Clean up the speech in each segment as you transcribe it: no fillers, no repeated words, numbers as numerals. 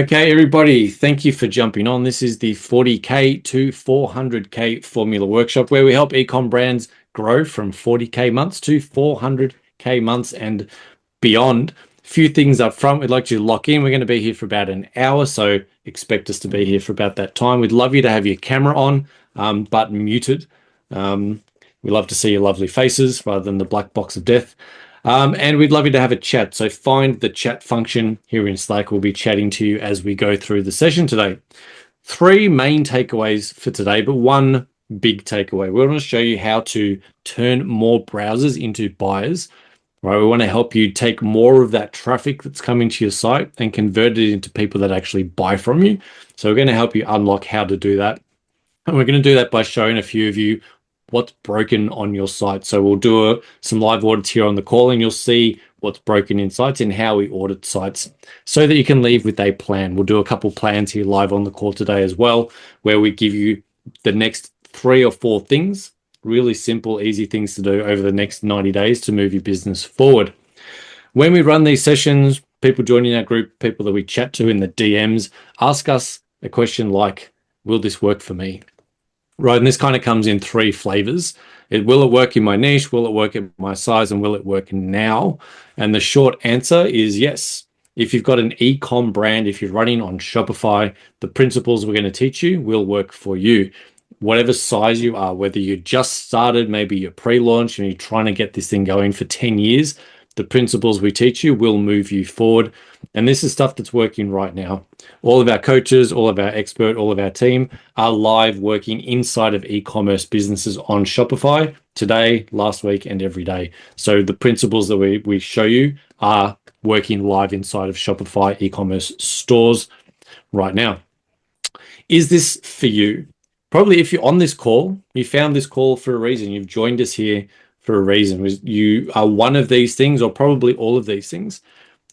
Okay, everybody, thank you for jumping on. This is the 40K to 400K formula workshop where we help ecom brands grow from 40K months to 400K months and beyond. A few things up front we'd like you to lock in. We're going to be here for about an hour, so expect us to be here for about that time. We'd love you to have your camera on, but muted. We love to see your lovely faces rather than the black box of death. And we'd love you to have a chat. So find the chat function here in Slack. We'll be chatting to you as we go through the session today. Three main takeaways for today, but one big takeaway. We're going to show you how to turn more browsers into buyers. Right? We want to help you take more of that traffic that's coming to your site and convert it into people that actually buy from you. So we're going to help you unlock how to do that. And we're going to do that by showing a few of you what's broken on your site. So we'll do some live audits here on the call and you'll see what's broken in sites and how we audit sites so that you can leave with a plan. We'll do a couple plans here live on the call today as well, where we give you the next 3 or 4 things, really simple, easy things to do over the next 90 days to move your business forward. When we run these sessions, people joining our group, people that we chat to in the DMs, ask us a question like, will this work for me? Right, and this kind of comes in 3 flavors. Will it work in my niche? Will it work at my size? And will it work now? And the short answer is yes. If you've got an e-com brand, if you're running on Shopify, the principles we're going to teach you will work for you. Whatever size you are, whether you just started, maybe you're pre-launch and you're trying to get this thing going for 10 years, the principles we teach you will move you forward. And this is stuff that's working right now. All of our coaches, all of our expert, all of our team are live working inside of e-commerce businesses on Shopify today, last week, and every day. So the principles that we show you are working live inside of Shopify e-commerce stores right now. Is this for you? Probably if you're on this call, you found this call for a reason. You've joined us here for a reason. You are one of these things or probably all of these things.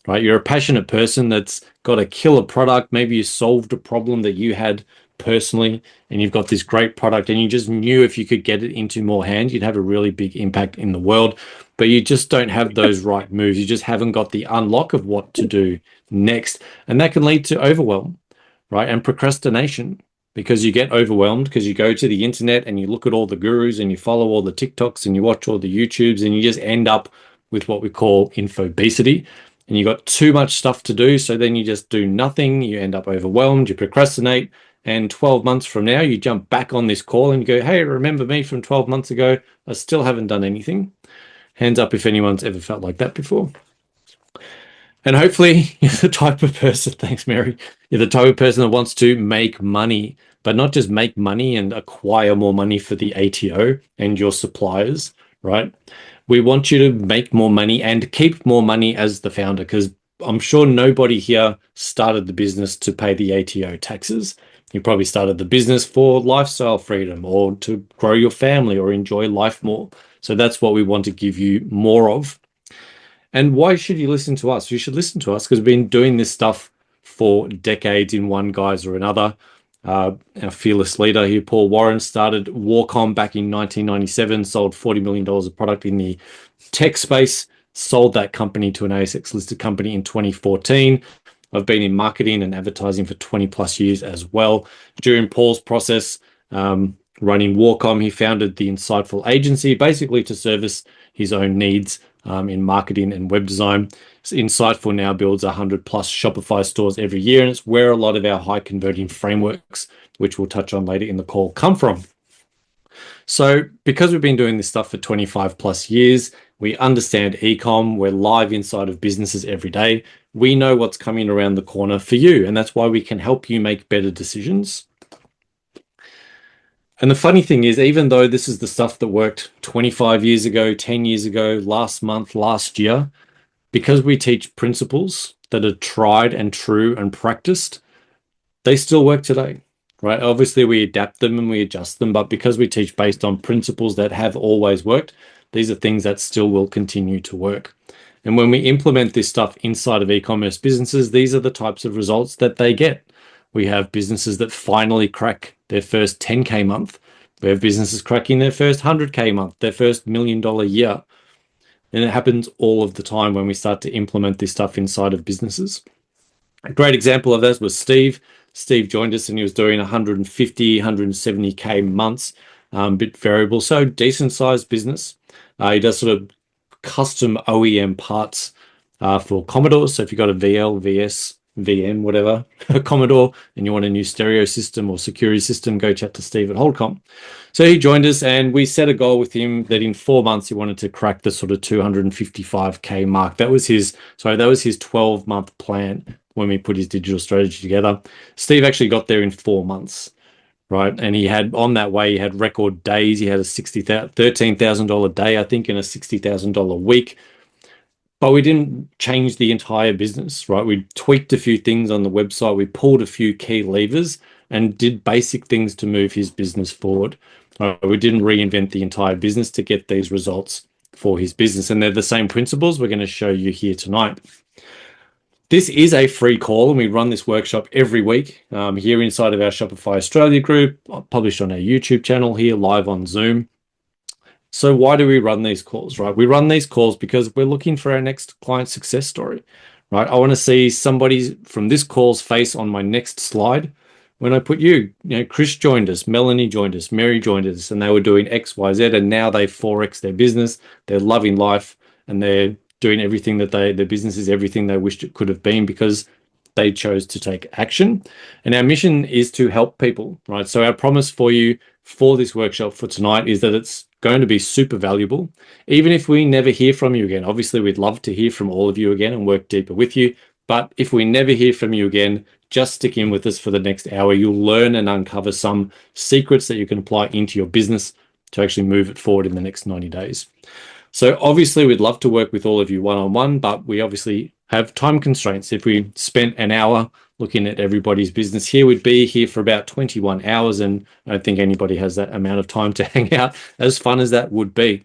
Right? You're a passionate person that's got a killer product. Maybe you solved a problem that you had personally and you've got this great product and you just knew if you could get it into more hands, you'd have a really big impact in the world, but you just don't have those right moves. You just haven't got the unlock of what to do next. And that can lead to overwhelm, right? And procrastination because you get overwhelmed because you go to the internet and you look at all the gurus and you follow all the TikToks and you watch all the YouTubes and you just end up with what we call infobesity. And you got too much stuff to do, so then you just do nothing, you end up overwhelmed, you procrastinate, and 12 months from now, you jump back on this call and you go, hey, remember me from 12 months ago? I still haven't done anything. Hands up if anyone's ever felt like that before. And hopefully you're the type of person, thanks, Mary, you're the type of person that wants to make money, but not just make money and acquire more money for the ATO and your suppliers, right? We want you to make more money and keep more money as the founder, because I'm sure nobody here started the business to pay the ATO taxes. You probably started the business for lifestyle freedom or to grow your family or enjoy life more. So that's what we want to give you more of. And why should you listen to us? You should listen to us because we've been doing this stuff for decades in one guise or another. Our fearless leader here, Paul Warren, started Warcom back in 1997, sold $40 million of product in the tech space, sold that company to an ASX listed company in 2014. I've been in marketing and advertising for 20 plus years as well. During Paul's process, running Warcom, he founded the Insightful Agency, basically to service his own needs in marketing and web design. So Insightful now builds 100 plus Shopify stores every year, and it's where a lot of our high converting frameworks, which we'll touch on later in the call, come from. So because we've been doing this stuff for 25 plus years, we understand ecom, we're live inside of businesses every day. We know what's coming around the corner for you, and that's why we can help you make better decisions. And the funny thing is, even though this is the stuff that worked 25 years ago, 10 years ago, last month, last year, because we teach principles that are tried and true and practiced, they still work today, right? Obviously, we adapt them and we adjust them, but because we teach based on principles that have always worked, these are things that still will continue to work. And when we implement this stuff inside of e-commerce businesses, these are the types of results that they get. We have businesses that finally crack their first 10K month. We have businesses cracking their first 100K month, their first $1 million year. And it happens all of the time when we start to implement this stuff inside of businesses. A great example of that was Steve. Steve joined us and he was doing 150, 170K months, bit variable. So decent sized business. He does sort of custom OEM parts for Commodore. So if you've got a VL, VS, VM, whatever, Commodore, and you want a new stereo system or security system, go chat to Steve at Holdcom. So he joined us and we set a goal with him that in 4 months he wanted to crack the sort of 255K mark. That was his 12-month plan when we put his digital strategy together. Steve actually got there in 4 months, right? And he had on that way, he had record days. He had a $13,000 day, I think, and a $60,000 week. But we didn't change the entire business, right? We tweaked a few things on the website. We pulled a few key levers and did basic things to move his business forward. We didn't reinvent the entire business to get these results for his business. And they're the same principles we're going to show you here tonight. This is a free call, and we run this workshop every week here inside of our Shopify Australia group, published on our YouTube channel here, live on Zoom. So why do we run these calls, right? We run these calls because we're looking for our next client success story, right? I want to see somebody from this call's face on my next slide. When I put Chris joined us, Melanie joined us, Mary joined us, and they were doing X, Y, Z, and now they 4X their business. They're loving life, and they're doing everything that their business is everything they wished it could have been because they chose to take action. And our mission is to help people, right? So our promise for you for this workshop for tonight is that it's going to be super valuable. Even if we never hear from you again, obviously we'd love to hear from all of you again and work deeper with you. But if we never hear from you again, just stick in with us for the next hour. You'll learn and uncover some secrets that you can apply into your business to actually move it forward in the next 90 days. So obviously we'd love to work with all of you one-on-one, but we obviously have time constraints. If we spent an hour looking at everybody's business here, we'd be here for about 21 hours, and I don't think anybody has that amount of time to hang out, as fun as that would be.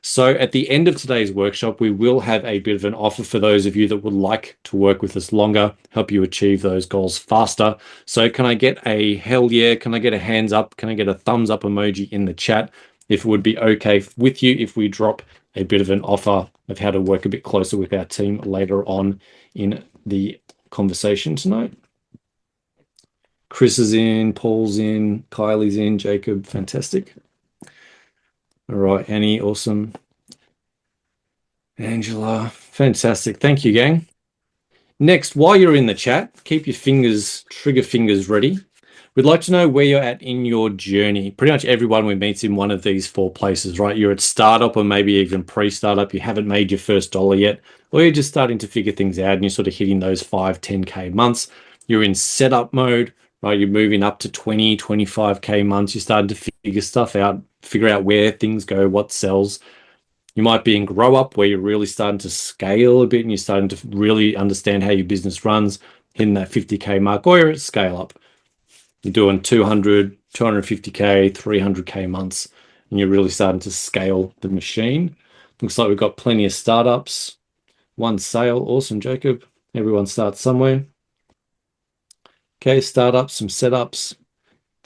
So at the end of today's workshop, we will have a bit of an offer for those of you that would like to work with us longer, help you achieve those goals faster. So can I get a hell yeah? Can I get a hands up? Can I get a thumbs up emoji in the chat if it would be okay with you if we drop a bit of an offer of how to work a bit closer with our team later on in the conversation tonight? Chris is in, Paul's in, Kylie's in, Jacob, fantastic. All right, Annie, awesome. Angela, fantastic. Thank you, gang. Next, while you're in the chat, keep your trigger fingers ready. We'd like to know where you're at in your journey. Pretty much everyone we meet's in one of these 4 places, right? You're at startup or maybe even pre-startup. You haven't made your first dollar yet, or you're just starting to figure things out and you're sort of hitting those 5, 10K months. You're in setup mode, right? You're moving up to 20, 25K months. You're starting to figure stuff out, figure out where things go, what sells. You might be in grow up where you're really starting to scale a bit and you're starting to really understand how your business runs, hitting that 50K mark, or you're at scale up. You're doing 200, 250K, 300K months, and you're really starting to scale the machine. Looks like we've got plenty of startups. 1 sale. Awesome, Jacob. Everyone starts somewhere. Okay, startups, some setups.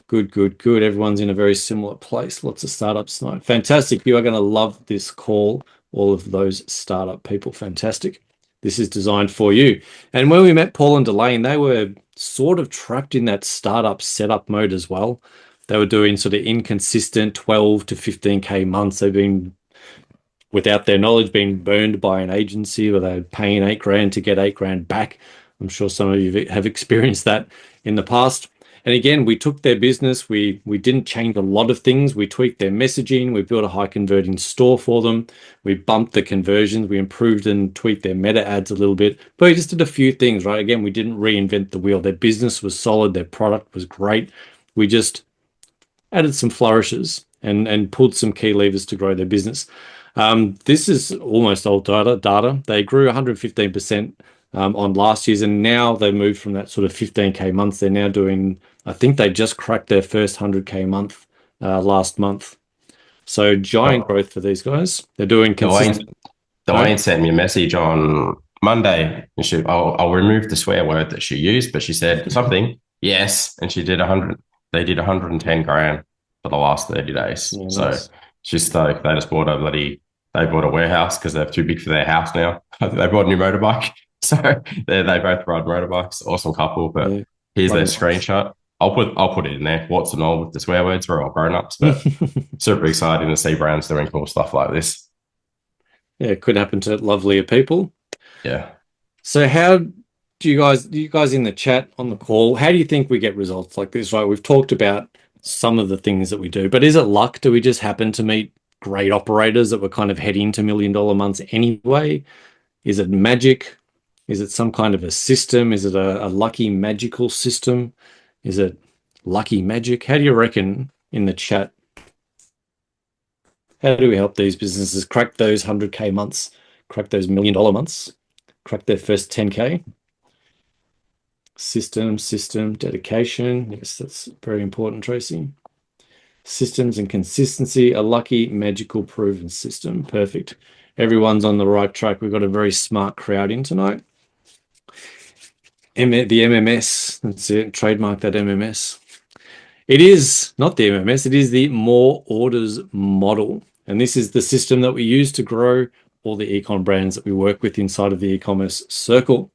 Good, good, good. Everyone's in a very similar place. Lots of startups tonight. Fantastic. You are going to love this call. All of those startup people. Fantastic. This is designed for you. And when we met Paul and Delane, they were sort of trapped in that startup setup mode as well. They were doing sort of inconsistent 12 to 15K months. They've been, without their knowledge, being burned by an agency where they're paying $8,000 to get $8,000 back. I'm sure some of you have experienced that in the past. And again, we took their business. We didn't change a lot of things. We tweaked their messaging. We built a high converting store for them. We bumped the conversions. We improved and tweaked their meta ads a little bit. But we just did a few things, right? Again, we didn't reinvent the wheel. Their business was solid. Their product was great. We just added some flourishes and pulled some key levers to grow their business. This is almost old data. They grew 115% on last year's, and now they moved from that sort of 15K months. They're now doing, I think they just cracked their first 100K month last month. So giant growth for these guys. They're doing consistent. Dwayne sent me a message on Monday, and I'll remove the swear word that she used, but she said something, yes, and she did 100. They did 110 grand for the last 30 days. Yeah, so nice. she's stoked. They bought a warehouse because they're too big for their house now. They bought a new motorbike. So they both ride motorbikes. Awesome couple. But Yeah, here's their running lights. screenshot. I'll put it in there. What's and all with the swear words. We're all grown ups, but super exciting to see brands doing cool stuff like this. Yeah, it could happen to lovelier people. Yeah. So how do you guys in the chat on the call, how do you think we get results like this, right? We've talked about some of the things that we do, but is it luck? Do we just happen to meet great operators that were kind of heading to million-dollar months anyway? Is it magic? Is it some kind of a system? Is it a lucky magical system? Is it lucky magic? How do you reckon in the chat? How do we help these businesses crack those 100K months, crack those million-dollar months, crack their first 10K? System, dedication. Yes, that's very important, Tracy. Systems and consistency, a lucky, magical, proven system. Perfect. Everyone's on the right track. We've got a very smart crowd in tonight. The MMS, that's it. Trademark that MMS. It is not the MMS, it is the more orders model. And this is the system that we use to grow all the ecom brands that we work with inside of the e-commerce circle.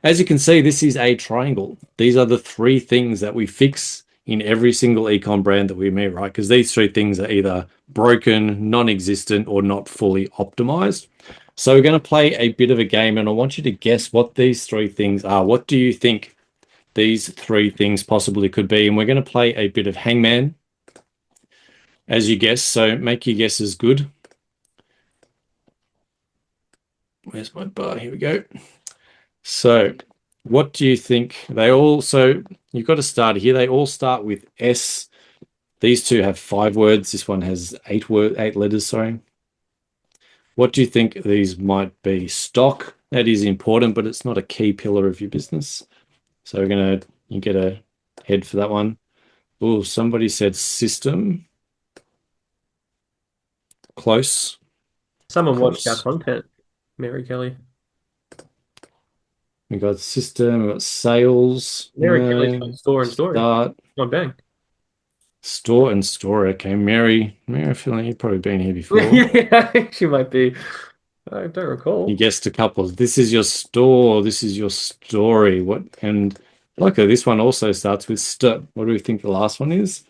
As you can see, this is a triangle. These are the three things that we fix in every single ecom brand that we meet, right? Because these three things are either broken, non-existent, or not fully optimized. So we're going to play a bit of a game, and I want you to guess what these three things are. What do you think these three things possibly could be? And we're going to play a bit of hangman as you guess. So make your guesses good. Where's my bar? Here we go. So what do you think? So you've got to start here. They all start with S. These two have 5 words. This one has 8 letters, sorry. What do you think these might be? Stock. That is important, but it's not a key pillar of your business. So you get a head for that one. Oh, somebody said system. Close. Someone watched our Close. content, Mary Kelly. We got system, we got sales. Mary Kelly's got store and story. Start. Not bang. Store and store. Okay, Mary, I feel like you've probably been here before. Yeah, I think she might be. I don't recall. You guessed a couple. This is your store. This is your story. What? And luckily, this one also starts with st. What do we think the last one is?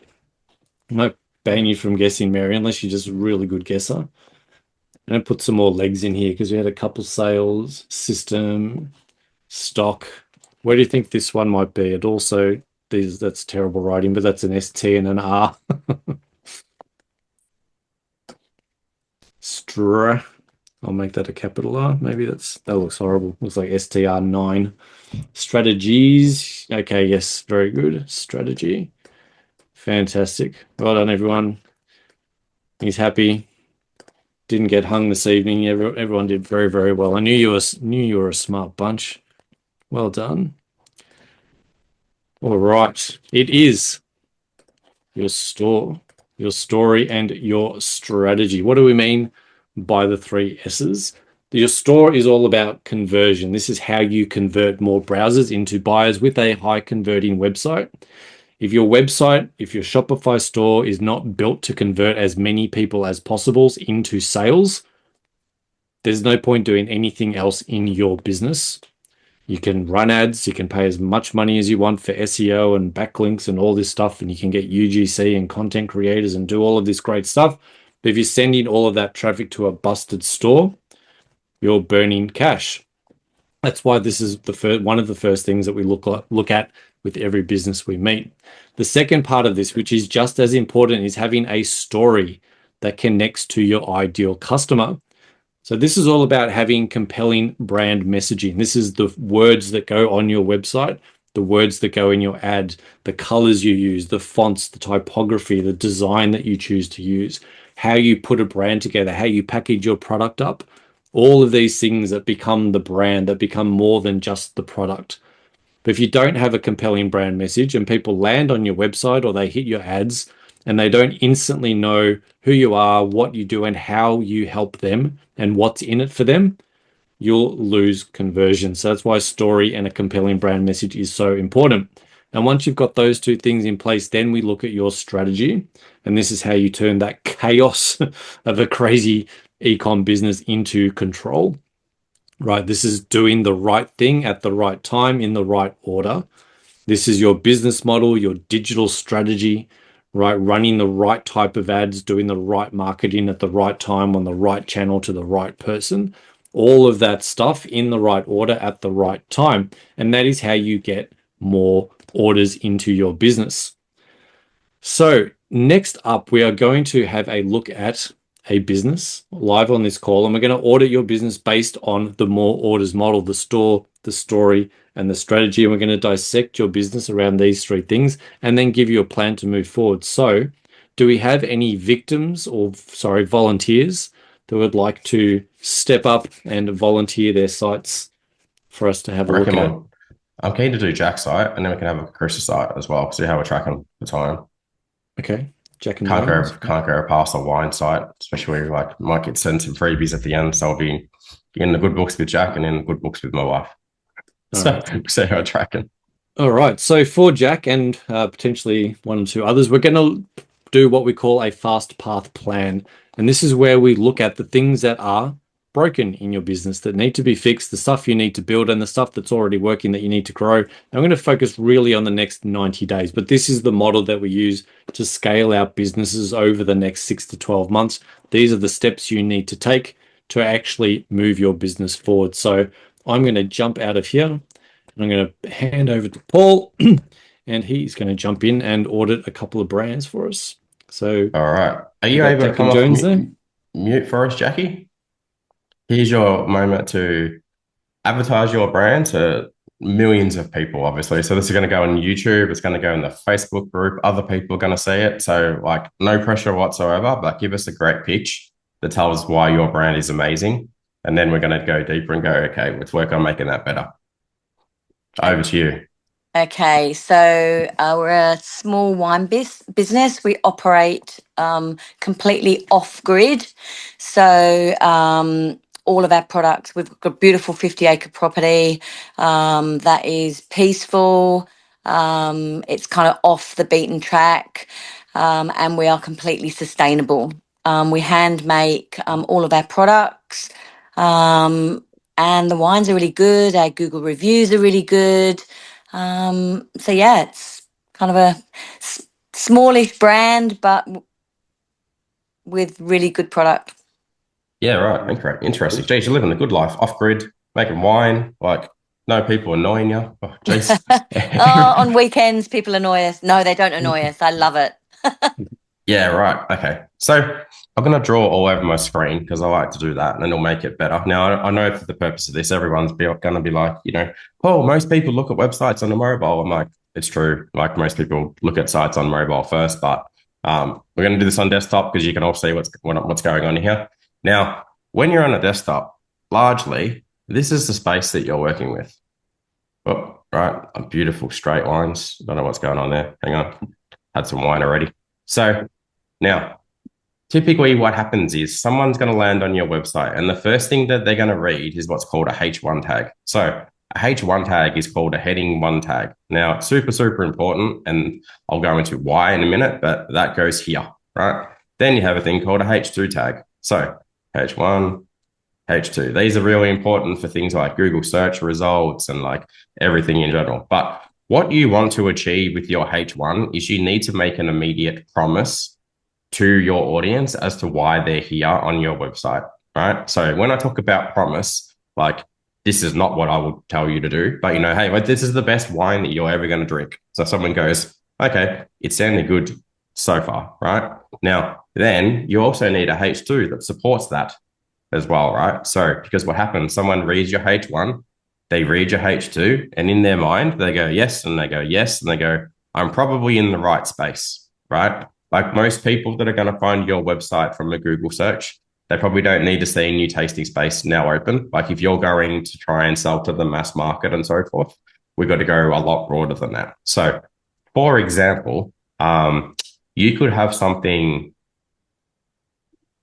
I might ban you from guessing, Mary, unless you're just a really good guesser. And I put some more legs in here because we had a couple sales, system, stock. Where do you think this one might be? It also that's terrible writing, but that's an ST and an R. Stra. I'll make that a capital R. Maybe that looks horrible. Looks like STR9. Strategies. Okay, yes, very good. Strategy. Fantastic. Well done, everyone. He's happy. Didn't get hung this evening. Everyone did very, very well. I knew you were a smart bunch. Well done. All right. It is your store, your story, and your strategy. What do we mean by the 3 S's? Your store is all about conversion. This is how you convert more browsers into buyers with a high converting website. If your Shopify store is not built to convert as many people as possible into sales, there's no point doing anything else in your business. You can run ads, you can pay as much money as you want for SEO and backlinks and all this stuff, and you can get UGC and content creators and do all of this great stuff. But if you're sending all of that traffic to a busted store, you're burning cash. That's why this is one of the first things that we look at with every business we meet. The second part of this, which is just as important, is having a story that connects to your ideal customer. So this is all about having compelling brand messaging. This is the words that go on your website, the words that go in your ad, the colors you use, the fonts, the typography, the design that you choose to use, how you put a brand together, how you package your product up. All of these things that become the brand, that become more than just the product. But if you don't have a compelling brand message and people land on your website or they hit your ads and they don't instantly know who you are, what you do, and how you help them and what's in it for them, you'll lose conversion. So that's why story and a compelling brand message is so important. And once you've got those 2 things in place, then we look at your strategy. And this is how you turn that chaos of a crazy ecom business into control. right? This is doing the right thing at the right time in the right order. This is your business model, your digital strategy, right? Running the right type of ads, doing the right marketing at the right time on the right channel to the right person. All of that stuff in the right order at the right time. And that is how you get more orders into your business. So next up, we are going to have a look at a business live on this call, and we're going to audit your business based on the more orders model, the store, the story, and the strategy. And we're going to dissect your business around these three things and then give you a plan to move forward. So do we have any victims or, sorry, volunteers that would like to step up and volunteer their sites for us to have I a look reckon at? I'm keen to do Jack's site, and then we can have a Chris's site as well, see how we're tracking the time. Okay. Jack and Can't James. go past a wine site, especially where like might get sent some freebies at the end. So I'll be in the good books with Jack and in the good books with my wife. So see how we're tracking. All right. So for Jack and potentially one or two others, we're going to do what we call a fast path plan. And this is where we look at the things that are broken in your business that need to be fixed, the stuff you need to build, and the stuff that's already working that you need to grow. And I'm going to focus really on the next 90 days. But this is the model that we use to scale our businesses over the next 6 to 12 months. These are the steps you need to take to actually move your business forward. So I'm going to jump out of here. I'm going to hand over to Paul, and he's going to jump in and audit a couple of brands for us. So, all right, are you got able to Jack come and off Jones there? mute for us, Jackie? Here's your moment to advertise your brand to millions of people, obviously. So this is going to go on YouTube. It's going to go in the Facebook group. Other people are going to see it. So like no pressure whatsoever, but give us a great pitch that tells why your brand is amazing. And then we're going to go deeper and go, okay, let's work on making that better. Over to you. Okay, so we're a small wine business. We operate completely off grid. So all of our products, we've got a beautiful 50-acre property that is peaceful. It's kind of off the beaten track, and we are completely sustainable. We hand make all of our products. And the wines are really good. Our Google reviews are really good. So yeah, it's kind of a smallish brand, but with really good product. Yeah, right. Interesting. Geez, you're living the good life, off grid, making wine, like no people annoying you. Oh, geez. On weekends, people annoy us. No, they don't annoy us. I love it. Yeah, right. Okay. So I'm going to draw all over my screen because I like to do that and it'll make it better. Now, I know for the purpose of this, everyone's going to be like, oh, most people look at websites on a mobile. I'm like, it's true. Like most people look at sites on mobile first, but we're going to do this on desktop because you can all see what's going on here. Now, when you're on a desktop, largely, this is the space that you're working with. Oh, right. Beautiful straight lines. Don't know what's going on there. Hang on. Had some wine already. So now, typically what happens is someone's going to land on your website and the first thing that they're going to read is what's called a H1 tag. So a H1 tag is called a heading 1 tag. Now, it's super, super important, and I'll go into why in a minute, but that goes here, right? Then you have a thing called a H2 tag. So H1, H2. These are really important for things like Google search results and like everything in general. But what you want to achieve with your H1 is you need to make an immediate promise to your audience as to why they're here on your website, right? So when I talk about promise, like this is not what I would tell you to do, but hey, like, this is the best wine that you're ever going to drink. So someone goes, okay, it sounded good so far, right? Now, then you also need a H2 that supports that as well, right? So because what happens, someone reads your H1, they read your H2, and in their mind, they go, yes, and they go, yes, and they go, I'm probably in the right space, right? Like most people that are going to find your website from a Google search, they probably don't need to see a new tasting space now open. Like if you're going to try and sell to the mass market and so forth, we've got to go a lot broader than that. So, for example, you could have something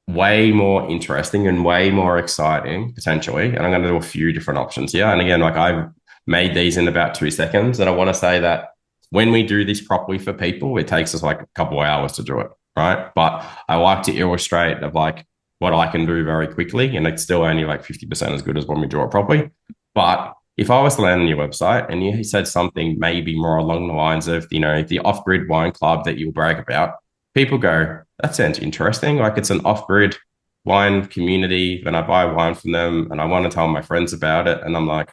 way more interesting and way more exciting potentially. And I'm going to do a few different options here. And again, like I've made these in about 2 seconds. And I want to say that when we do this properly for people, it takes us like a couple of hours to do it, right? But I like to illustrate of like what I can do very quickly, and it's still only like 50% as good as when we do it properly. But if I was to land on your website and you said something maybe more along the lines of, the off-grid wine club that you'll brag about, people go, that sounds interesting. Like it's an off-grid wine community, and I buy wine from them and I want to tell my friends about it. And I'm like,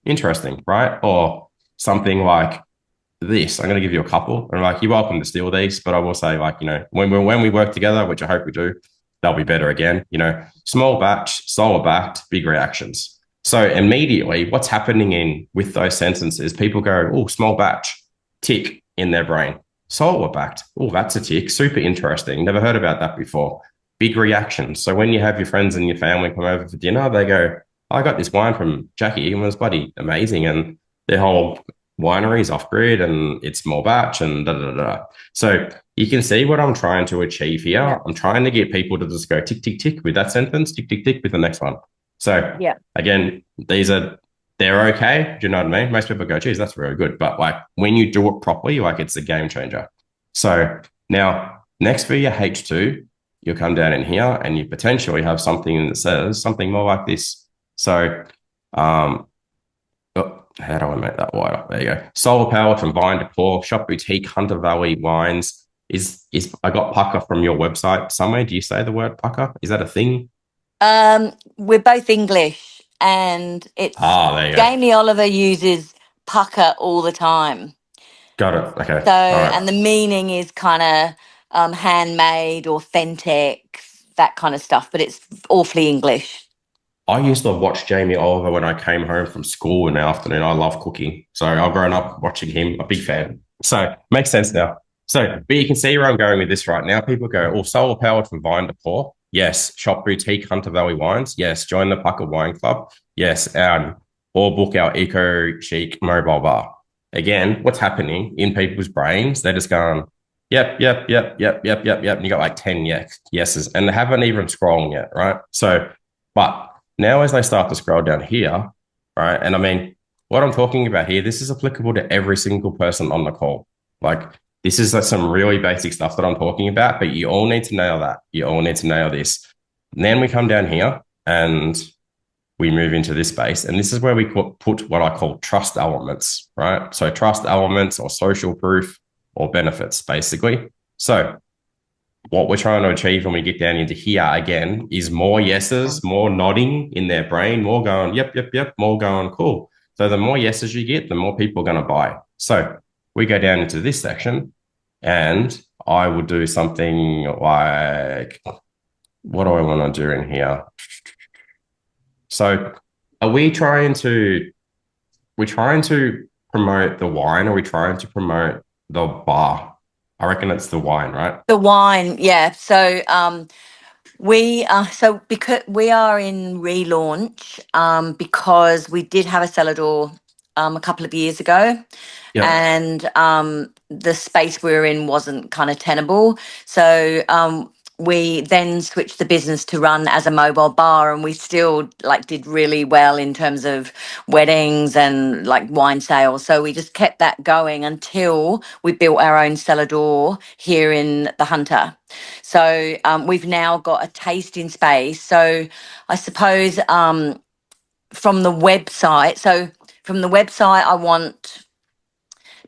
interesting, right? Or something like this. I'm going to give you a couple. And I'm like, you're welcome to steal these, but I will say, like, when we work together, which I hope we do, they'll be better again. Small batch, solar backed, big reactions. So immediately what's happening with those sentences, people go, oh, small batch, tick in their brain. Solar backed, oh, that's a tick. Super interesting. Never heard about that before. Big reactions. So when you have your friends and your family come over for dinner, they go, I got this wine from Jackie and it was bloody amazing. And their whole winery is off grid and it's small batch and da da da. So you can see what I'm trying to achieve here. Yeah. I'm trying to get people to just go tick, tick, tick with that sentence, tick, tick, tick with the next one. So again, they're okay. Do you know what I mean? Most people go, geez, that's really good. But like when you do it properly, like it's a game changer. So now next for your H2, you'll come down in here and you potentially have something that says something more like this. So, how do I make that wider? There you go. Solar powered from vine to pour, shop boutique, Hunter Valley wines. Is I got pucker from your website somewhere? Do you say the word pucker? Is that a thing? We're both English, and it's Jamie Oliver uses pucker all the time. Got it. Okay. So, and the meaning is kind of handmade, authentic, that kind of stuff, but it's awfully English. I used to watch Jamie Oliver when I came home from school in the afternoon. I love cooking. So I've grown up watching him, a big fan. So makes sense now. So, but you can see where I'm going with this right now. People go, oh, solar powered from vine to pour. Yes. Shop boutique Hunter Valley wines. Yes. Join the Pucker Wine Club. Yes. Or book our eco chic mobile bar. Again, what's happening in people's brains? They're just going, yep. And you got like 10 yeses and they haven't even scrolled yet. Right. So, but now as they start to scroll down here, right. And I mean, what I'm talking about here, this is applicable to every single person on the call. Like, this is like some really basic stuff that I'm talking about, but you all need to nail that. You all need to nail this. And then we come down here and we move into this space. And this is where we put what I call trust elements, right? So trust elements or social proof or benefits, basically. So what we're trying to achieve when we get down into here again is more yeses, more nodding in their brain, more going, yep, more going, cool. So the more yeses you get, the more people are going to buy. So we go down into this section and I would do something like, what do I want to do in here? So are we trying to promote the wine or are we trying to promote the bar? I reckon it's the wine, right? The wine, yeah. So because we are in relaunch because we did have a cellar door a couple of years ago. Yep. And the space we were in wasn't kind of tenable. So we then switched the business to run as a mobile bar, and we still did really well in terms of weddings and wine sales. So we just kept that going until we built our own cellar door here in the Hunter. So we've now got a tasting space. So I suppose from the website, I want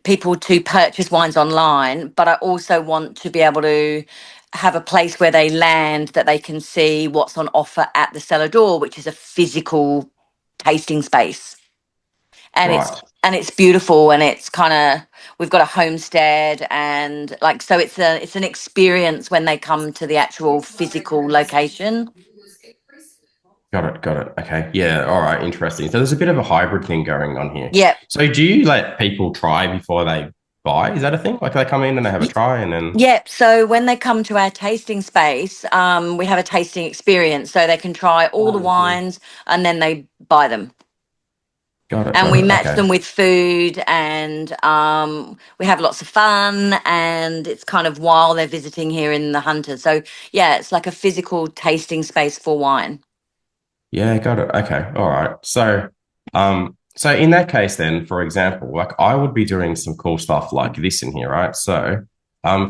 people to purchase wines online, but I also want to be able to have a place where they land that they can see what's on offer at the cellar door, which is a physical tasting space. And it's beautiful, and it's kind of, we've got a homestead, and so it's an experience when they come to the actual physical location. Got it. Okay. Yeah. All right. Interesting. So there's a bit of a hybrid thing going on here. Yeah. So do you let people try before they buy? Is that a thing? Like they come in and they have a try and then... Yeah. So when they come to our tasting space, we have a tasting experience. So they can try all the wines and then they buy them. Got it. And we match them with food, and we have lots of fun, and it's kind of while they're visiting here in the Hunter. So yeah, it's like a physical tasting space for wine. Yeah, got it. Okay. All right. So, so in that case, then, for example, I would be doing some cool stuff like this in here, right? So,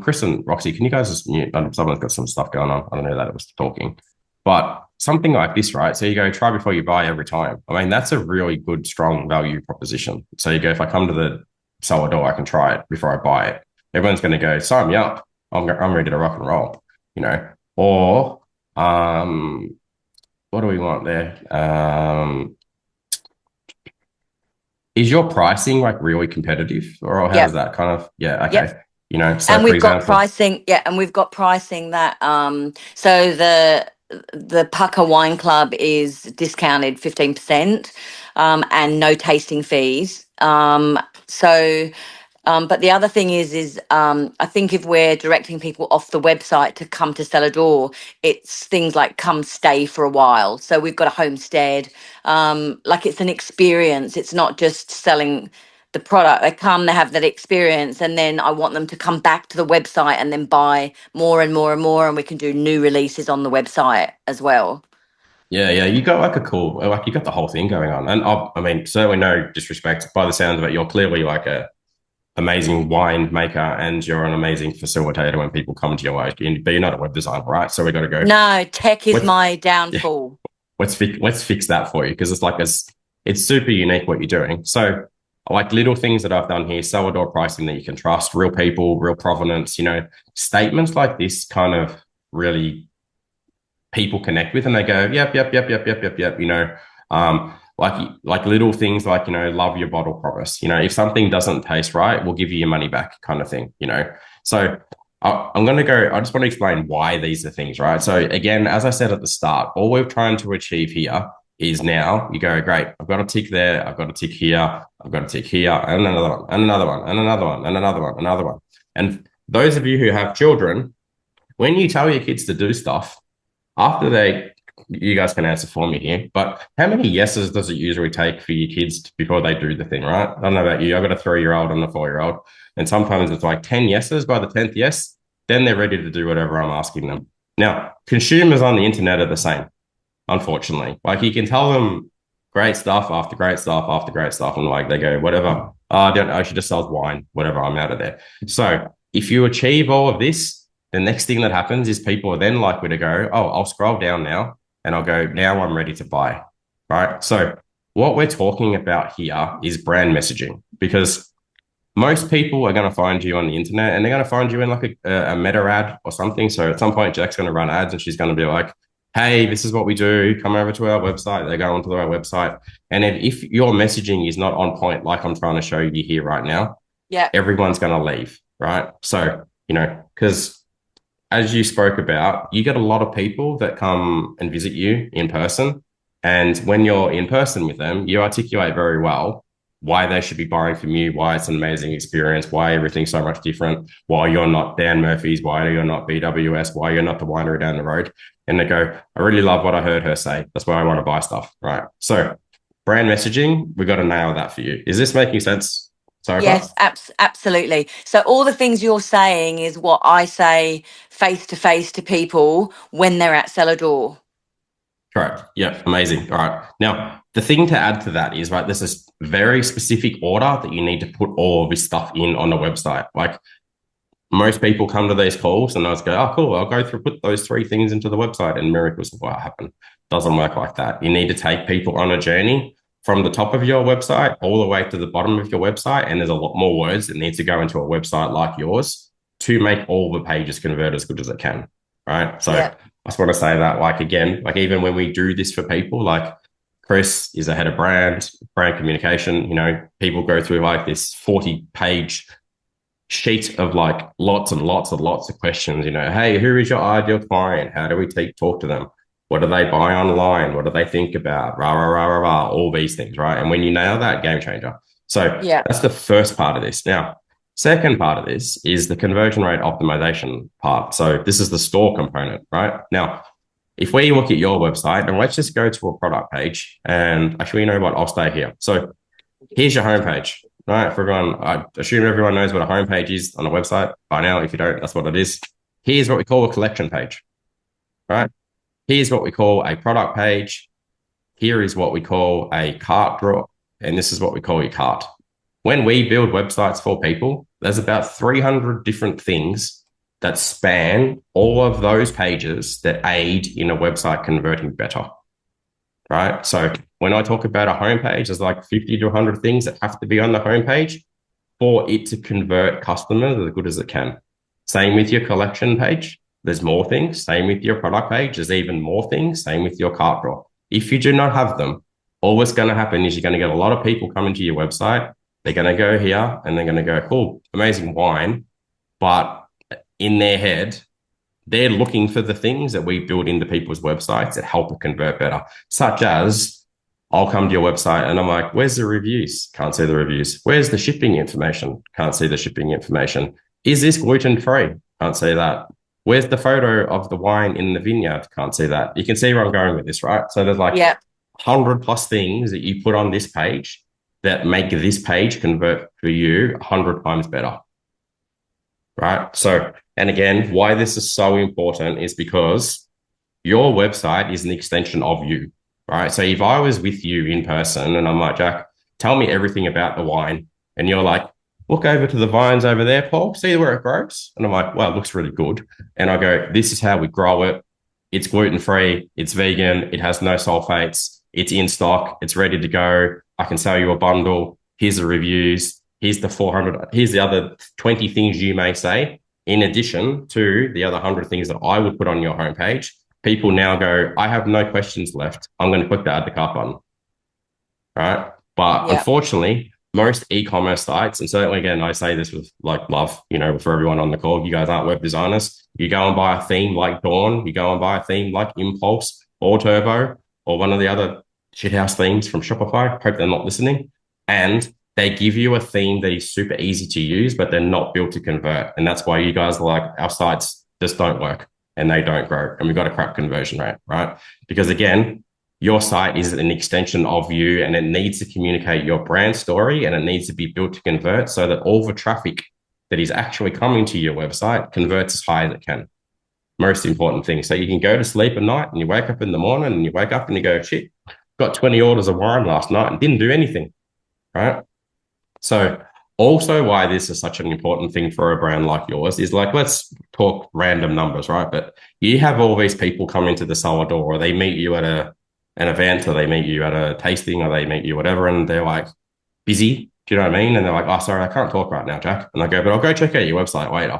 Chris and Roxy, can you guys just mute? Someone's got some stuff going on. I don't know that it was talking. But something like this, right? So you go try before you buy every time. I mean, that's a really good, strong value proposition. So you go, if I come to the cellar door, I can try it before I buy it. Everyone's going to go, sign me up. I'm ready to rock and roll, you know. Or what do we want there? Is your pricing like really competitive, or how Yep. does that kind of? Yeah, okay. Yep. You know, so And for we've got example, pricing, and we've got pricing that so the Pucker Wine Club is discounted 15%, and no tasting fees. But the other thing is I think if we're directing people off the website to come to Cellar Door, it's things like come stay for a while. So we've got a homestead, like it's an experience. It's not just selling the product. They come, they have that experience, and then I want them to come back to the website and then buy more and more and more, and we can do new releases on the website as well. yeah, you got like a cool, like you got the whole thing going on. And I mean, certainly no disrespect. By the sounds of it, you're clearly like a amazing wine maker and you're an amazing facilitator when people come to your work. But you're not a web designer, right? So we got to go. No, tech is Let's- my Yeah, downfall. let's fix that for you because it's like it's super unique what you're doing. So like little things that I've done here, sourdough pricing that you can trust, real people, real provenance, you know, statements like this kind of really people connect with and they go, yep, you know, like little things like, you know, love your bottle promise, you know, if something doesn't taste right, we'll give you your money back kind of thing, you know. So I'm going to go, I just want to explain why these are things, right? So again, as I said at the start, all we're trying to achieve here is now you go, great, I've got a tick there, I've got a tick here, I've got a tick here, and another one, and another one, and another one, and another one, another one. And those of you who have children, when you tell your kids to do stuff, after you guys can answer for me here, but how many yeses does it usually take for your kids before they do the thing, right? I don't know about you. I've got a 3-year-old and a 4-year-old, and sometimes it's like 10 yeses by the 10th yes, then they're ready to do whatever I'm asking them. Now, consumers on the internet are the same, unfortunately. Like you can tell them great stuff after great stuff after great stuff, and like they go, whatever. Oh, I don't know, she just sells wine, whatever, I'm out of there. So if you achieve all of this, the next thing that happens is people are then likely to go, oh, I'll scroll down now and I'll go, now I'm ready to buy, right? So what we're talking about here is brand messaging because most people are going to find you on the internet and they're going to find you in like a meta ad or something. So at some point, Jack's going to run ads and she's going to be like, hey, this is what we do. Come over to our website. They go onto our website. And if your messaging is not on point, like I'm trying to show you here right now, Yeah. everyone's going to leave, right? So, you know, because as you spoke about, you get a lot of people that come and visit you in person. And when you're in person with them, you articulate very well why they should be buying from you, why it's an amazing experience, why everything's so much different, why you're not Dan Murphy's, why you're not BWS, why you're not the winery down the road. And they go, I really love what I heard her say. That's why I want to buy stuff, right? So brand messaging, we've got to nail that for you. Is this making sense? Yes, absolutely. So all the things you're saying is what I say face to face to people when they're at Cellar Door. Correct. Yeah, amazing. All right. Now, the thing to add to that is, right, there's this very specific order that you need to put all of this stuff in on the website. Like most people come to these calls and they'll just go, oh, cool, I'll go through, put those 3 things into the website and miracles will happen. Doesn't work like that. You need to take people on a journey from the top of your website all the way to the bottom of your website. And there's a lot more words that need to go into a website like yours to make all the pages convert as good as it can. Right. So I just want to say that, like, again, like even when we do this for people, like Chris is the head of brand communication, you know, people go through like this 40-page sheet of like lots and lots of questions, you know, hey, who is your ideal client? How do we talk to them? What do they buy online? What do they think about? All these things, right? And when you nail that, game changer. So that's the first part of this. Now, second part of this is the conversion rate optimization part. So this is the store component, right? Now, if we look at your website, and let's just go to a product page, and actually, you know what? I'll stay here. So here's your homepage, right? For everyone, I assume everyone knows what a homepage is on a website by now. If you don't, that's what it is. Here's what we call a collection page, right? Here's what we call a product page. Here is what we call a cart drawer. And this is what we call your cart. When we build websites for people, there's about 300 different things that span all of those pages that aid in a website converting better, right? So when I talk about a homepage, there's like 50 to 100 things that have to be on the homepage for it to convert customers as good as it can. Same with your collection page. There's more things. Same with your product page. There's even more things. Same with your cart drawer. If you do not have them, all what's going to happen is you're going to get a lot of people coming to your website. They're going to go here and they're going to go, cool, amazing wine. But in their head, they're looking for the things that we build into people's websites that help it convert better, such as I'll come to your website and I'm like, where's the reviews? Can't see the reviews. Where's the shipping information? Can't see the shipping information. Is this gluten-free? Can't see that. Where's the photo of the wine in the vineyard? Can't see that. You can see where I'm going with this, right? So there's like 100 plus things that you put on this page that make this page convert for you 100 times better, right? So, and again, why this is so important is because your website is an extension of you, right? So if I was with you in person and I'm like, Jack, tell me everything about the wine. And you're like, look over to the vines over there, Paul, see where it grows. And I'm like, well, it looks really good. And I go, this is how we grow it. It's gluten-free. It's vegan. It has no sulfates. It's in stock. It's ready to go. I can sell you a bundle. Here's the reviews. Here's the 400. Here's the other 20 things you may say, in addition to the other 100 things that I would put on your homepage. People now go, I have no questions left. I'm going to click the add to cart button. Right. But unfortunately, most e-commerce sites, and certainly again, I say this with like love, you know, for everyone on the call, you guys aren't web designers. You go and buy a theme like Dawn, you go and buy a theme like Impulse or Turbo or one of the other shithouse themes from Shopify. Hope they're not listening. And they give you a theme that is super easy to use, but they're not built to convert. And that's why you guys are like, our sites just don't work and they don't grow. And we've got a crap conversion rate, right? Because again, your site is an extension of you and it needs to communicate your brand story and it needs to be built to convert so that all the traffic that is actually coming to your website converts as high as it can. Most important thing. So you can go to sleep at night and you wake up in the morning and you wake up and you go, shit, got 20 orders of wine last night and didn't do anything, right? So also why this is such an important thing for a brand like yours is like, let's talk random numbers, right? But you have all these people come into the cellar door or they meet you at an event or they meet you at a tasting or they meet you whatever and they're like busy, do you know what I mean? And they're like, oh, sorry, I can't talk right now, Jack. And I go, but I'll go check out your website later.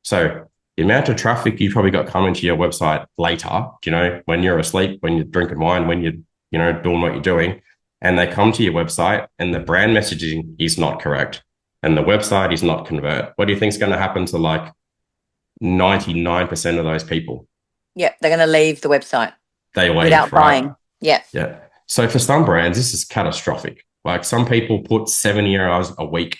So the amount of traffic you probably got coming to your website later, you know, when you're asleep, when you're drinking wine, when you're, you know, doing what you're doing, and they come to your website and the brand messaging is not correct and the website is not convert. What do you think is going to happen to like 99% of those people? Yeah, they're going to leave the website. They leave without buying. Yeah. Yeah. So for some brands, this is catastrophic. Like some people put 70 hours a week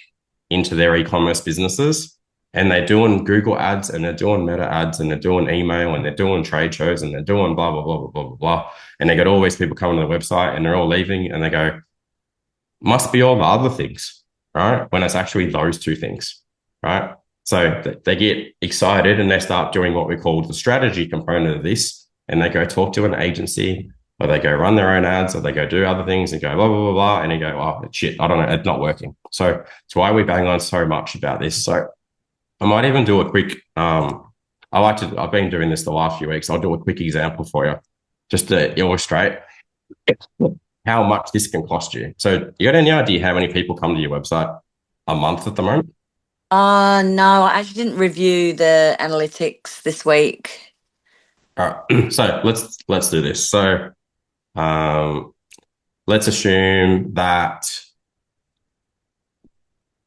into their e-commerce businesses and they're doing Google ads and they're doing meta ads and they're doing email and they're doing trade shows and they're doing blah, blah, blah, blah, blah, blah, blah. And they got all these people coming to the website and they're all leaving and they go, must be all the other things, right? When it's actually those two things, right? So they get excited and they start doing what we call the strategy component of this. And they go talk to an agency or they go run their own ads or they go do other things and go blah, blah, blah, blah. And you go, oh, shit, I don't know. It's not working. So it's why we bang on so much about this. So I might even do a quick, I've been doing this the last few weeks. I'll do a quick example for you just to illustrate how much this can cost you. So you got any idea how many people come to your website a month at the moment? No, I actually didn't review the analytics this week. All right. So let's do this. So let's assume that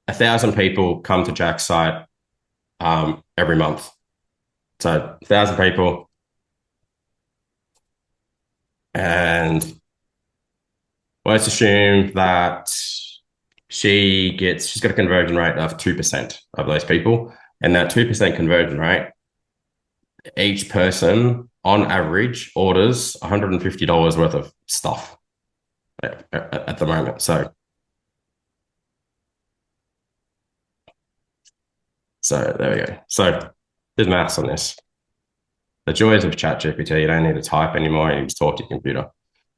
1,000 people come to Jack's site every month. So 1,000 people. And let's assume that she's got a conversion rate of 2% of those people. And that 2% conversion rate, each person on average orders $150 worth of stuff at the moment. So there we go. So there's maths on this. The joys of ChatGPT, you don't need to type anymore, you just talk to your computer.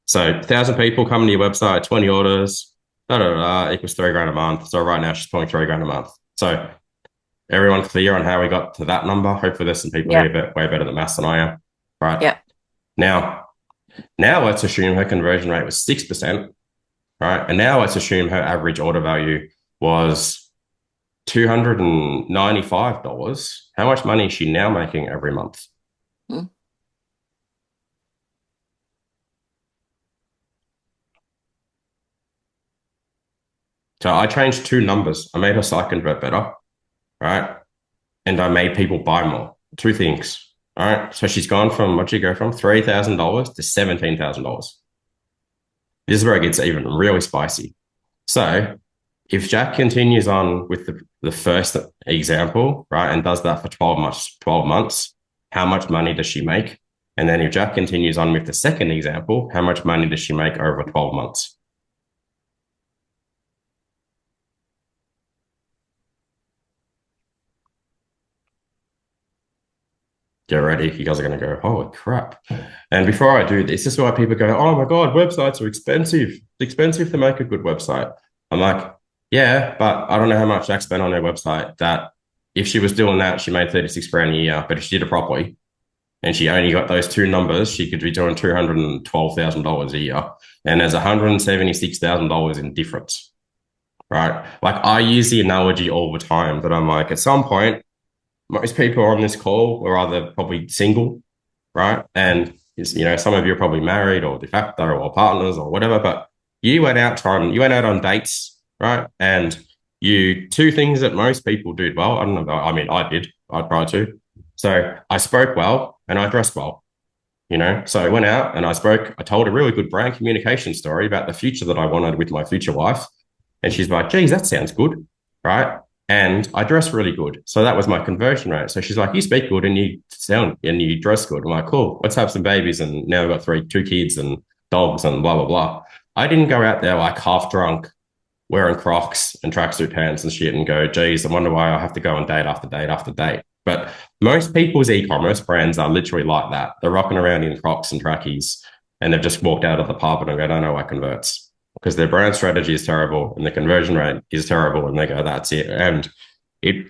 So 1,000 people come to your website, 20 orders, equals $3,000 a month. So right now she's pulling $3,000 a month. So Everyone clear on how we got to that number? Hopefully there's some people Yeah. here way better than maths than I am. Right. Yeah. Now let's assume her conversion rate was 6%. Right. And now let's assume her average order value was $295. How much money is she now making every month? Hmm. So I changed two numbers. I made her site convert better, right? And I made people buy more. Two things. All right. So she's gone from, what'd she go from? $3,000 to $17,000. This is where it gets even really spicy. So if Jack continues on with the first example, right, and does that for 12 months, how much money does she make? And then if Jack continues on with the second example, how much money does she make over 12 months? Get ready. You guys are going to go, holy crap. And before I do this is why people go, oh my God, websites are expensive. It's expensive to make a good website. I'm like, yeah, but I don't know how much Jack spent on her website that if she was doing that, she made 36 grand a year. But if she did it properly and she only got those two numbers, she could be doing $212,000 a year. And there's $176,000 in difference, right? Like I use the analogy all the time that I'm like, at some point, most people on this call were either probably single, right? And some of you are probably married or de facto or partners or whatever, but you went out on dates, right? And two things that most people do well. I don't know. I mean, I did. I tried to. So I spoke well and I dressed well, So I went out and I told a really good brand communication story about the future that I wanted with my future wife. And she's like, geez, that sounds good, right? And I dress really good. So that was my conversion rate. So she's like, you speak good and you dress good. I'm like, cool, let's have some babies. And now we've got two kids and dogs and blah, blah, blah. I didn't go out there like half drunk, wearing Crocs and tracksuit pants and shit and go, geez, I wonder why I have to go on date after date after date. But most people's e-commerce brands are literally like that. They're rocking around in Crocs and trackies and they've just walked out of the pub and I go, I don't know why converts. Because their brand strategy is terrible and the conversion rate is terrible and they go, that's it. And it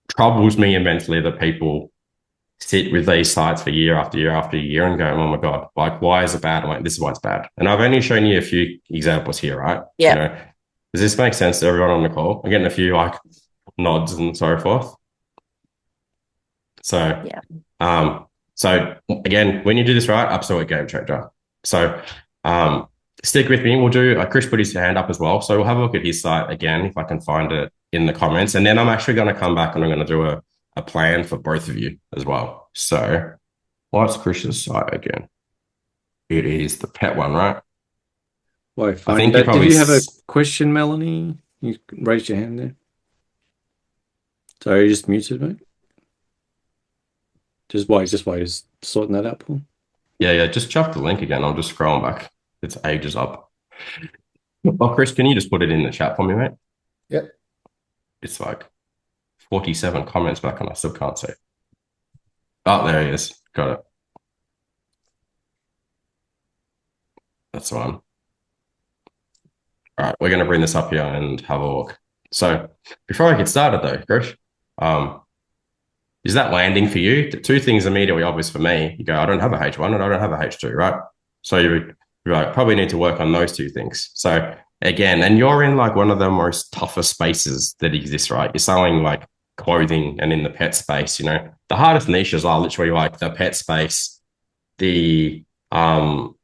troubles me immensely that people sit with these sites for year after year after year and go, oh my God, like, why is it bad? I'm like, this is why it's bad. And I've only shown you a few examples here, right? Yeah. Does this make sense to everyone on the call? I'm getting a few like nods and so forth. So, yeah. So again, when you do this right, absolute game changer. So, stick with me. We'll do, Chris put his hand up as well. So we'll have a look at his site again, if I can find it in the comments. And then I'm actually going to come back and I'm going to do a plan for both of you as well. So what's Chris's site again? It is the pet one, right? Well, I think did you have a question, Melanie? You raised your hand there. Sorry, you just muted, mate. Just while he's sorting that out, Paul. Yeah. Just chuck the link again. I'm just scrolling back. It's ages up. Oh, Chris, can you just put it in the chat for me, mate? Yep. It's like 47 comments back and I still can't see. Oh, there he is. Got it. That's the one. All right, we're going to bring this up here and have a look. So before I get started though, Chris, is that landing for you? The two things immediately obvious for me. You go, I don't have a H1 and I don't have a H2, right? So you probably need to work on those two things. So again, and you're in like one of the most toughest spaces that exists, right? You're selling like clothing and in the pet space, the hardest niches are literally like the pet space, the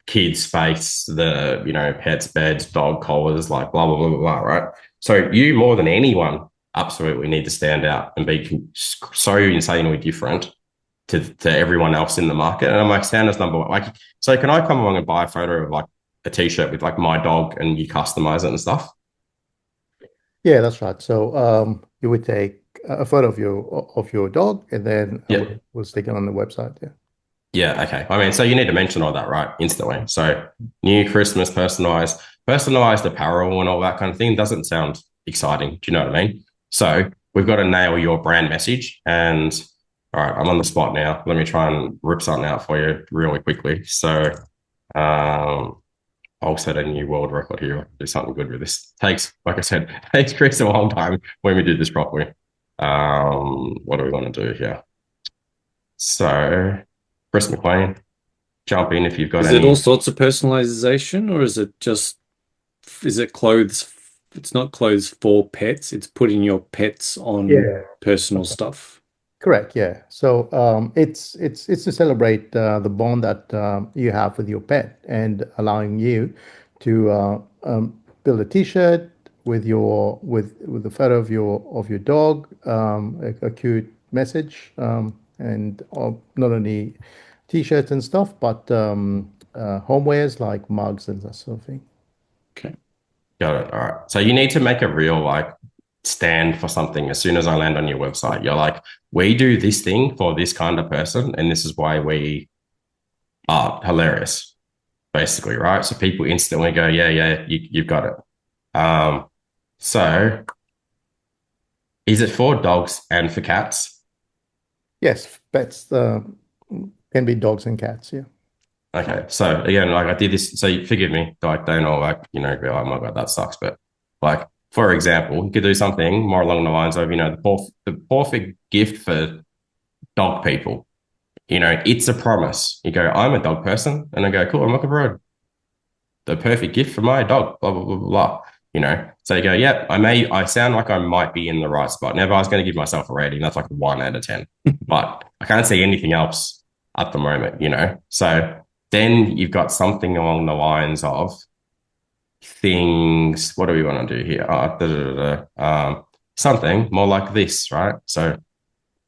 kids space, the pets, beds, dog collars, like blah, blah, blah, blah, blah, right? So you more than anyone absolutely need to stand out and be so insanely different to everyone else in the market. And I'm like, standards number one. Like, so can I come along and buy a photo of like a t-shirt with like my dog and you customize it and stuff? Yeah, that's right. So you would take a photo of your dog and then we'll stick it on the website. Yeah. Yeah. Okay. I mean, so you need to mention all that, right? Instantly. So new Christmas personalized apparel and all that kind of thing doesn't sound exciting. Do you know what I mean? So we've got to nail your brand message. And all right, I'm on the spot now. Let me try and rip something out for you really quickly. So I'll set a new world record here. Do something good with this. Like I said, takes Chris a long time when we do this properly. What do we want to do here? So, Chris McLean, jump in if you've got Is any. it all sorts of personalization, or is it clothes? It's not clothes for pets. It's putting your pets on personal stuff. Correct. Yeah. So it's to celebrate the bond that you have with your pet and allowing you to build a T-shirt with the photo of your dog, a cute message, and not only T-shirts and stuff, but homewares like mugs and that sort of thing. Okay. Got it. All right. So you need to make a real like stand for something as soon as I land on your website. You're like, we do this thing for this kind of person, and this is why we are hilarious, basically, right? So people instantly go, yeah, you've got it. So is it for dogs and for cats? Yes, pets can be dogs and cats. Yeah. Okay. So again, like I did this, so forgive me, like don't all like, be like, oh my God, that sucks. But like, for example, you could do something more along the lines of, the perfect gift for dog people. It's a promise. You go, I'm a dog person. And I go, cool, I'm looking for the perfect gift for my dog, blah, blah, blah, blah, blah. So you go, yep, I sound like I might be in the right spot. Never, I was going to give myself a rating. That's like 1 out of 10. But I can't see anything else at the moment. So then you've got something along the lines of things. What do we want to do here? Something more like this, right? So,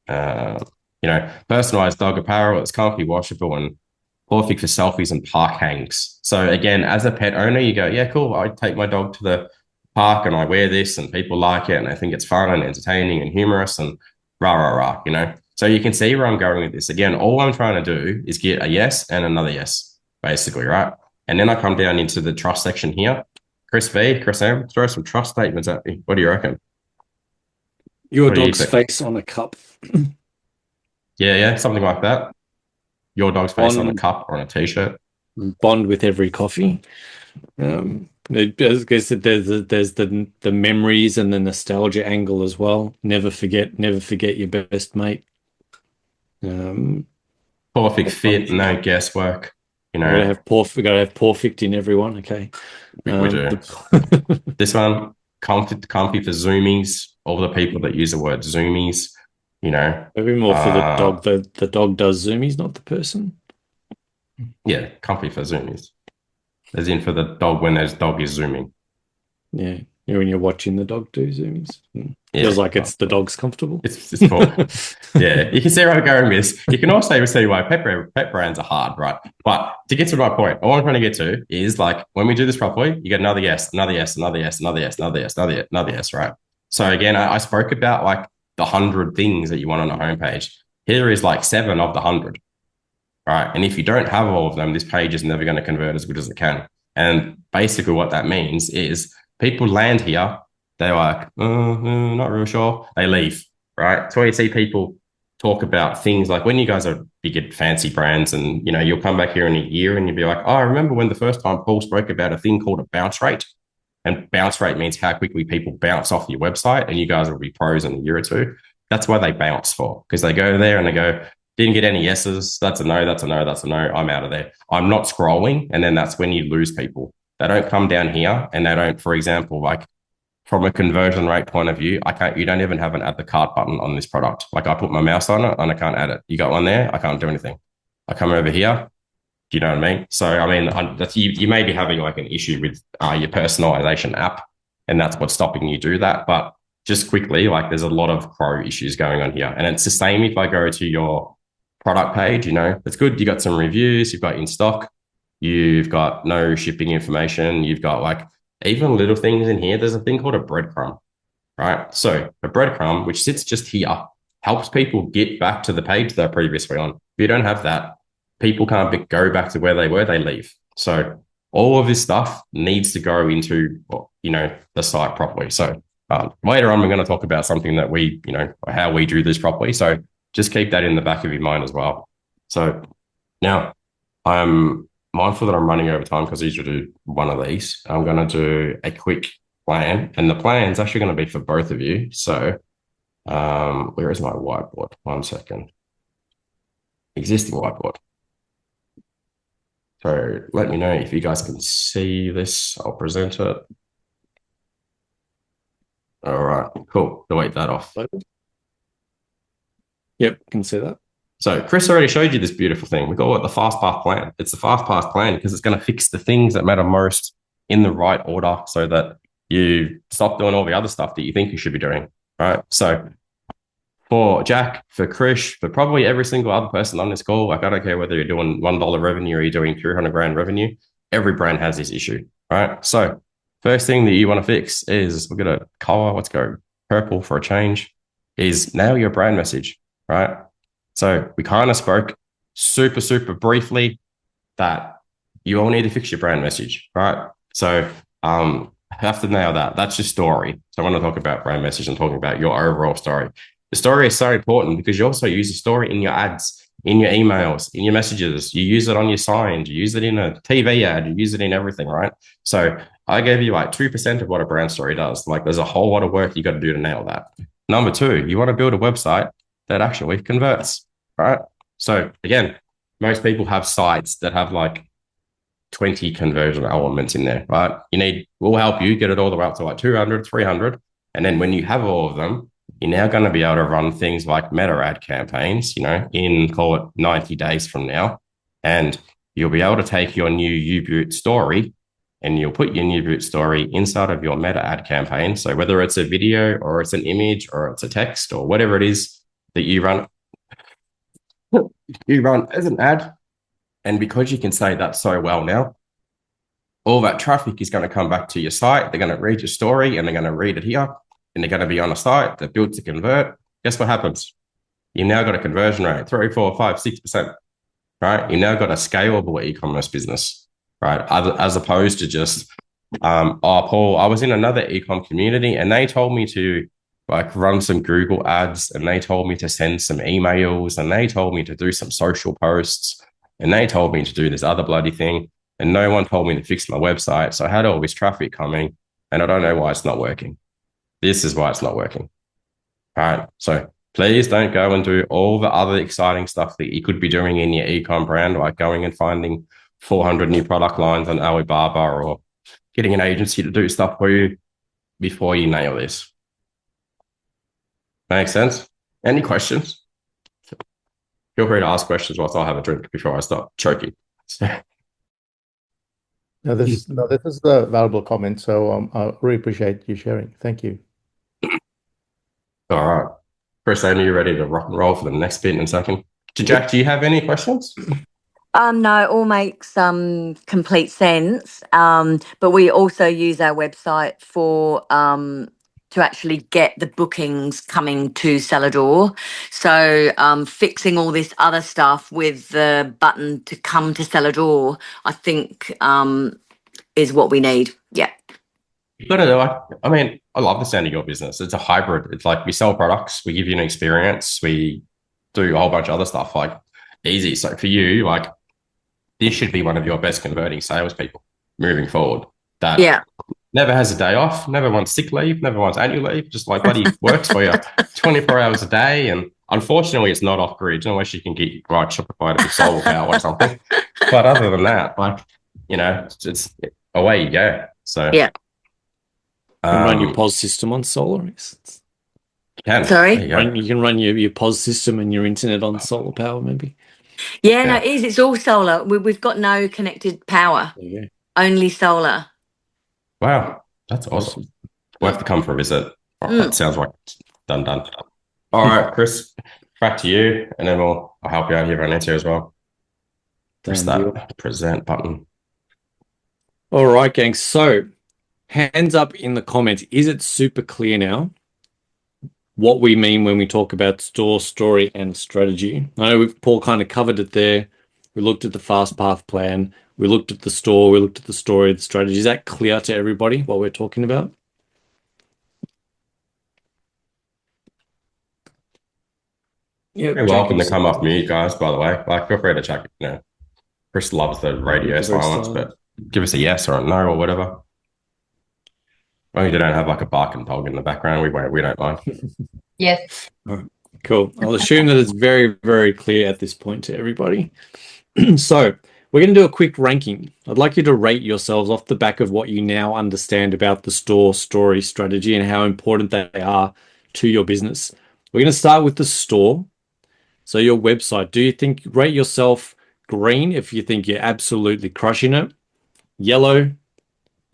personalized dog apparel. It's comfy, washable, and perfect for selfies and park hangs. So again, as a pet owner, you go, yeah, cool. I take my dog to the park and I wear this and people like it and I think it's fun and entertaining and humorous and rah, rah, rah. So you can see where I'm going with this. Again, all I'm trying to do is get a yes and another yes, basically, right? And then I come down into the trust section here. Chris M, throw some trust statements at me. What do you reckon? Your dog's face on a cup. Yeah, something like that. Your dog's face on a cup or on a t-shirt. Bond with every coffee. I guess there's the memories and the nostalgia angle as well. Never forget your best mate. Perfect fit, no guesswork. We gotta have perfect in everyone. Okay, we do. This one, comfy for zoomies. All the people that use the word zoomies. Maybe more for the dog. The dog does zoomies, not the person. Yeah, comfy for zoomies. As in for the dog when there's dog is zooming. Yeah, when you're watching the dog do zoomies. Feels like it's the dog's comfortable. It's cool. Yeah, you can see where I'm going with this. You can also see why pet brands are hard, right? But to get to my point, all I'm trying to get to is like when we do this properly, you get another yes, another yes, another yes, another yes, another yes, another yes, right? So again, I spoke about like the 100 things that you want on a homepage. Here is like 7 of the 100. Right. And if you don't have all of them, this page is never going to convert as good as it can. And basically what that means is people land here, they're like, not real sure. They leave, right? So you see people talk about things like when you guys are big fancy brands and, you'll come back here in a year and you'll be like, oh, I remember when the first time Paul spoke about a thing called a bounce rate. And bounce rate means how quickly people bounce off your website and you guys will be pros in a year or two. That's why they bounce for, because they go there and they go, didn't get any yeses. That's a no. That's a no. That's a no. I'm out of there. I'm not scrolling. And then that's when you lose people. They don't come down here and they don't, for example, like from a conversion rate point of view, you don't even have an add the cart button on this product. Like I put my mouse on it and I can't add it. You got one there. I can't do anything. I come over here. Do you know what I mean? So, I mean, you may be having like an issue with your personalization app and that's what's stopping you do that. But just quickly, like there's a lot of pro issues going on here. And it's the same if I go to your product page, it's good. You got some reviews, you've got in stock, you've got no shipping information, you've got like even little things in here. There's a thing called a breadcrumb, right? So a breadcrumb, which sits just here, helps people get back to the page they're previously on. If you don't have that, people can't go back to where they were, they leave. So all of this stuff needs to go into, the site properly. So later on, we're going to talk about something that we, how we do this properly. So just keep that in the back of your mind as well. So now I'm mindful that I'm running over time because I usually do one of these. I'm going to do a quick plan and the plan is actually going to be for both of you. So Where is my whiteboard? 1 second. Existing whiteboard. So let me know if you guys can see this. I'll present it. All right, cool. Delete that off. Yep, can see that. So Chris already showed you this beautiful thing. We call it the fast path plan. It's the fast path plan because it's going to fix the things that matter most in the right order so that you stop doing all the other stuff that you think you should be doing, right? So for Jack, for Krish, for probably every single other person on this call, like I don't care whether you're doing $1 revenue or you're doing 300 grand revenue, every brand has this issue, right? So first thing that you want to fix is we're going to color, let's go purple for a change, is nail your brand message, right? So we kind of spoke super briefly that you all need to fix your brand message, right? So have to nail that. That's your story. So when I talk about brand message, I'm talking about your overall story. The story is so important because you also use the story in your ads, in your emails, in your messages. You use it on your signs. You use it in a TV ad. You use it in everything, right? So I gave you like 2% of what a brand story does. Like there's a whole lot of work you got to do to nail that. Number two, you want to build a website that actually converts, right? So again, most people have sites that have like 20 conversion elements in there, right? We'll help you get it all the way up to like 200, 300. And then when you have all of them, you're now going to be able to run things like meta ad campaigns, in call it 90 days from now. And you'll be able to take your new U-Boot story and you'll put your new boot story inside of your meta ad campaign. So whether it's a video or it's an image or it's a text or whatever it is that you run as an ad. And because you can say that so well now, all that traffic is going to come back to your site. They're going to read your story and they're going to read it here. And they're going to be on a site that built to convert. Guess what happens? You've now got a conversion rate, 3, 4, 5, 6%, right? You've now got a scalable e-commerce business, right? As opposed to just, Paul, I was in another e-com community and they told me to like run some Google ads and they told me to send some emails and they told me to do some social posts and they told me to do this other bloody thing. And no one told me to fix my website. So I had all this traffic coming and I don't know why it's not working. This is why it's not working. All right. So please don't go and do all the other exciting stuff that you could be doing in your e-com brand, like going and finding 400 new product lines on Alibaba or getting an agency to do stuff for you before you nail this. Make sense? Any questions? Feel free to ask questions whilst I have a drink before I start choking. No, this is a valuable comment. So I really appreciate you sharing. Thank you. All right. Chris, Amy, you ready to rock and roll for the next bit in a second? Jack, do you have any questions? No, it all makes complete sense. But we also use our website for to actually get the bookings coming to Celador. So fixing all this other stuff with the button to come to Celador, I think is what we need. Yeah. You've got to, I love the sound of your business. It's a hybrid. It's like we sell products, we give you an experience, we do a whole bunch of other stuff, like easy. So for you, like this should be one of your best converting salespeople moving forward. That never has a day off, never wants sick leave, never wants annual leave, just like bloody works for you 24 hours a day. And unfortunately, it's not off grid unless you can get right Shopify to be solar power or something. But other than that, like, it's away you go. So yeah. You can run your POS system on solar. You can. Sorry? You can run your POS system and your internet on solar power, maybe. Yeah, no, it is. It's all solar. We've got no connected power. Yeah. Only solar. Wow, that's awesome. We'll have to come for a visit. That sounds like done. All right, Chris, back to you, and then I'll help you out here on Nancy as well. Press that present button. All right, gang. So, hands up in the comments. Is it super clear now what we mean when we talk about store, story, and strategy? I know Paul kind of covered it there. We looked at the fast path plan. We looked at the store. We looked at the story, the strategy. Is that clear to everybody what we're talking about? Yeah, you're welcome to come off mute, guys, by the way. Like, feel free to check. Chris loves the radio silence, but give us a yes or a no or whatever. Well, you don't have like a bark and dog in the background. We don't mind. Yes. All right, cool. I'll assume that it's very, very clear at this point to everybody. So we're going to do a quick ranking. I'd like you to rate yourselves off the back of what you now understand about the store, story, strategy, and how important they are to your business. We're going to start with the store. So your website, do you think, rate yourself green if you think you're absolutely crushing it, yellow, and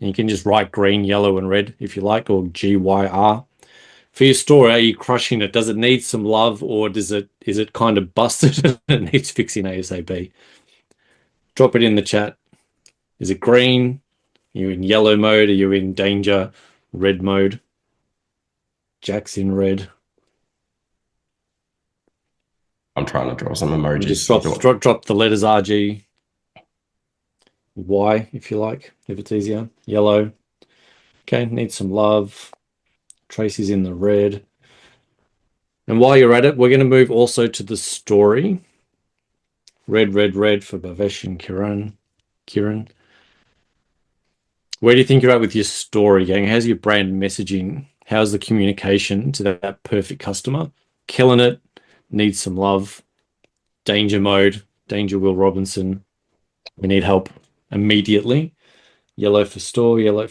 you can just write green, yellow, and red if you like, or GYR. For your store, are you crushing it? Does it need some love, or is it kind of busted and it needs fixing ASAP? Drop it in the chat. Is it green? Are you in yellow mode? Are you in danger? Red mode? Jack's in red. I'm trying to draw some emojis. Just drop the letters RG. Y, if you like, if it's easier. Yellow. Okay, needs some love. Tracy's in the red. And while you're at it, we're going to move also to the story. Red, red, red for Bhavesh and Kieran. Where do you think you're at with your story, gang? How's your brand messaging? How's the communication to that perfect customer? Killing it. Needs some love. Danger mode. Danger Will Robinson. We need help immediately. Yellow for store, red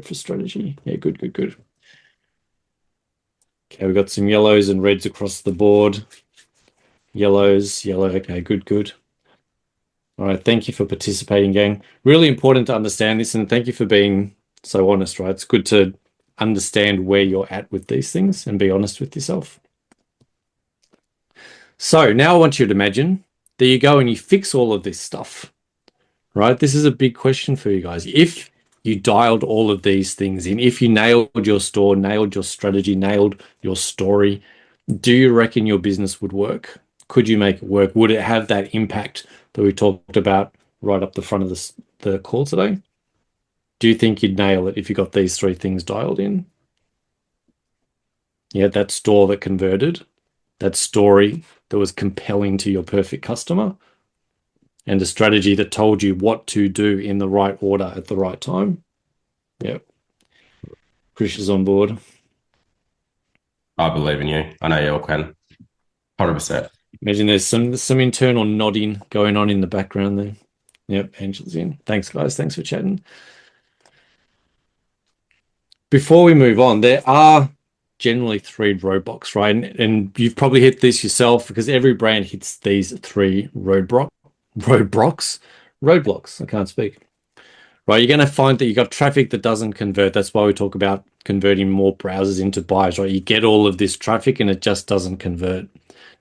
for strategy. Yeah, good. Okay, we've got some yellows and reds across the board. Yellows, yellow. Okay, good. All right, thank you for participating, gang. Really important to understand this, and thank you for being so honest, right? It's good to understand where you're at with these things and be honest with yourself. So now I want you to imagine that you go and you fix all of this stuff, right? This is a big question for you guys. If you dialed all of these things in, if you nailed your store, nailed your strategy, nailed your story, do you reckon your business would work? Could you make it work? Would it have that impact that we talked about right up the front of the call today? Do you think you'd nail it if you got these three things dialed in? Yeah, that store that converted, that story that was compelling to your perfect customer, and a strategy that told you what to do in the right order at the right time. Yep. Krish is on board. I believe in you. I know you all can. 100%. Imagine there's some internal nodding going on in the background there. Yep, Angel's in. Thanks, guys. Thanks for chatting. Before we move on, there are generally three roadblocks, right? And you've probably hit this yourself because every brand hits these three roadblocks. I can't speak. Right, you're going to find that you got traffic that doesn't convert. That's why we talk about converting more browsers into buyers, right? You get all of this traffic and it just doesn't convert.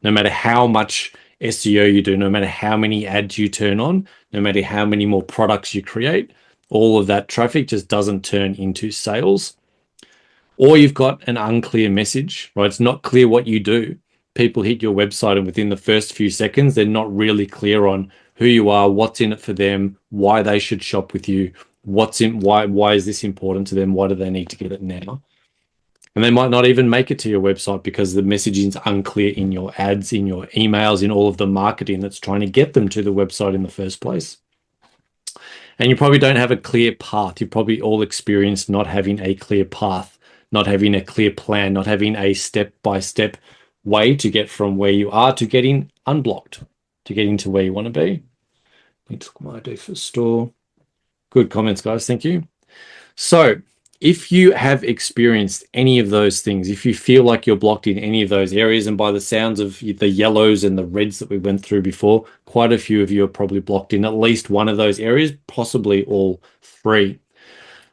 No matter how much SEO you do, no matter how many ads you turn on, no matter how many more products you create, all of that traffic just doesn't turn into sales. Or you've got an unclear message, right? It's not clear what you do. People hit your website and within the first few seconds, they're not really clear on who you are, what's in it for them, why they should shop with you, why is this important to them, why do they need to get it now? And they might not even make it to your website because the messaging is unclear in your ads, in your emails, in all of the marketing that's trying to get them to the website in the first place. And you probably don't have a clear path. You've probably all experienced not having a clear path, not having a clear plan, not having a step-by-step way to get from where you are to getting unblocked, to getting to where you want to be. Let's look what I do for store. Good comments, guys. Thank you. So if you have experienced any of those things, if you feel like you're blocked in any of those areas, and by the sounds of the yellows and the reds that we went through before, quite a few of you are probably blocked in at least one of those areas, possibly all three.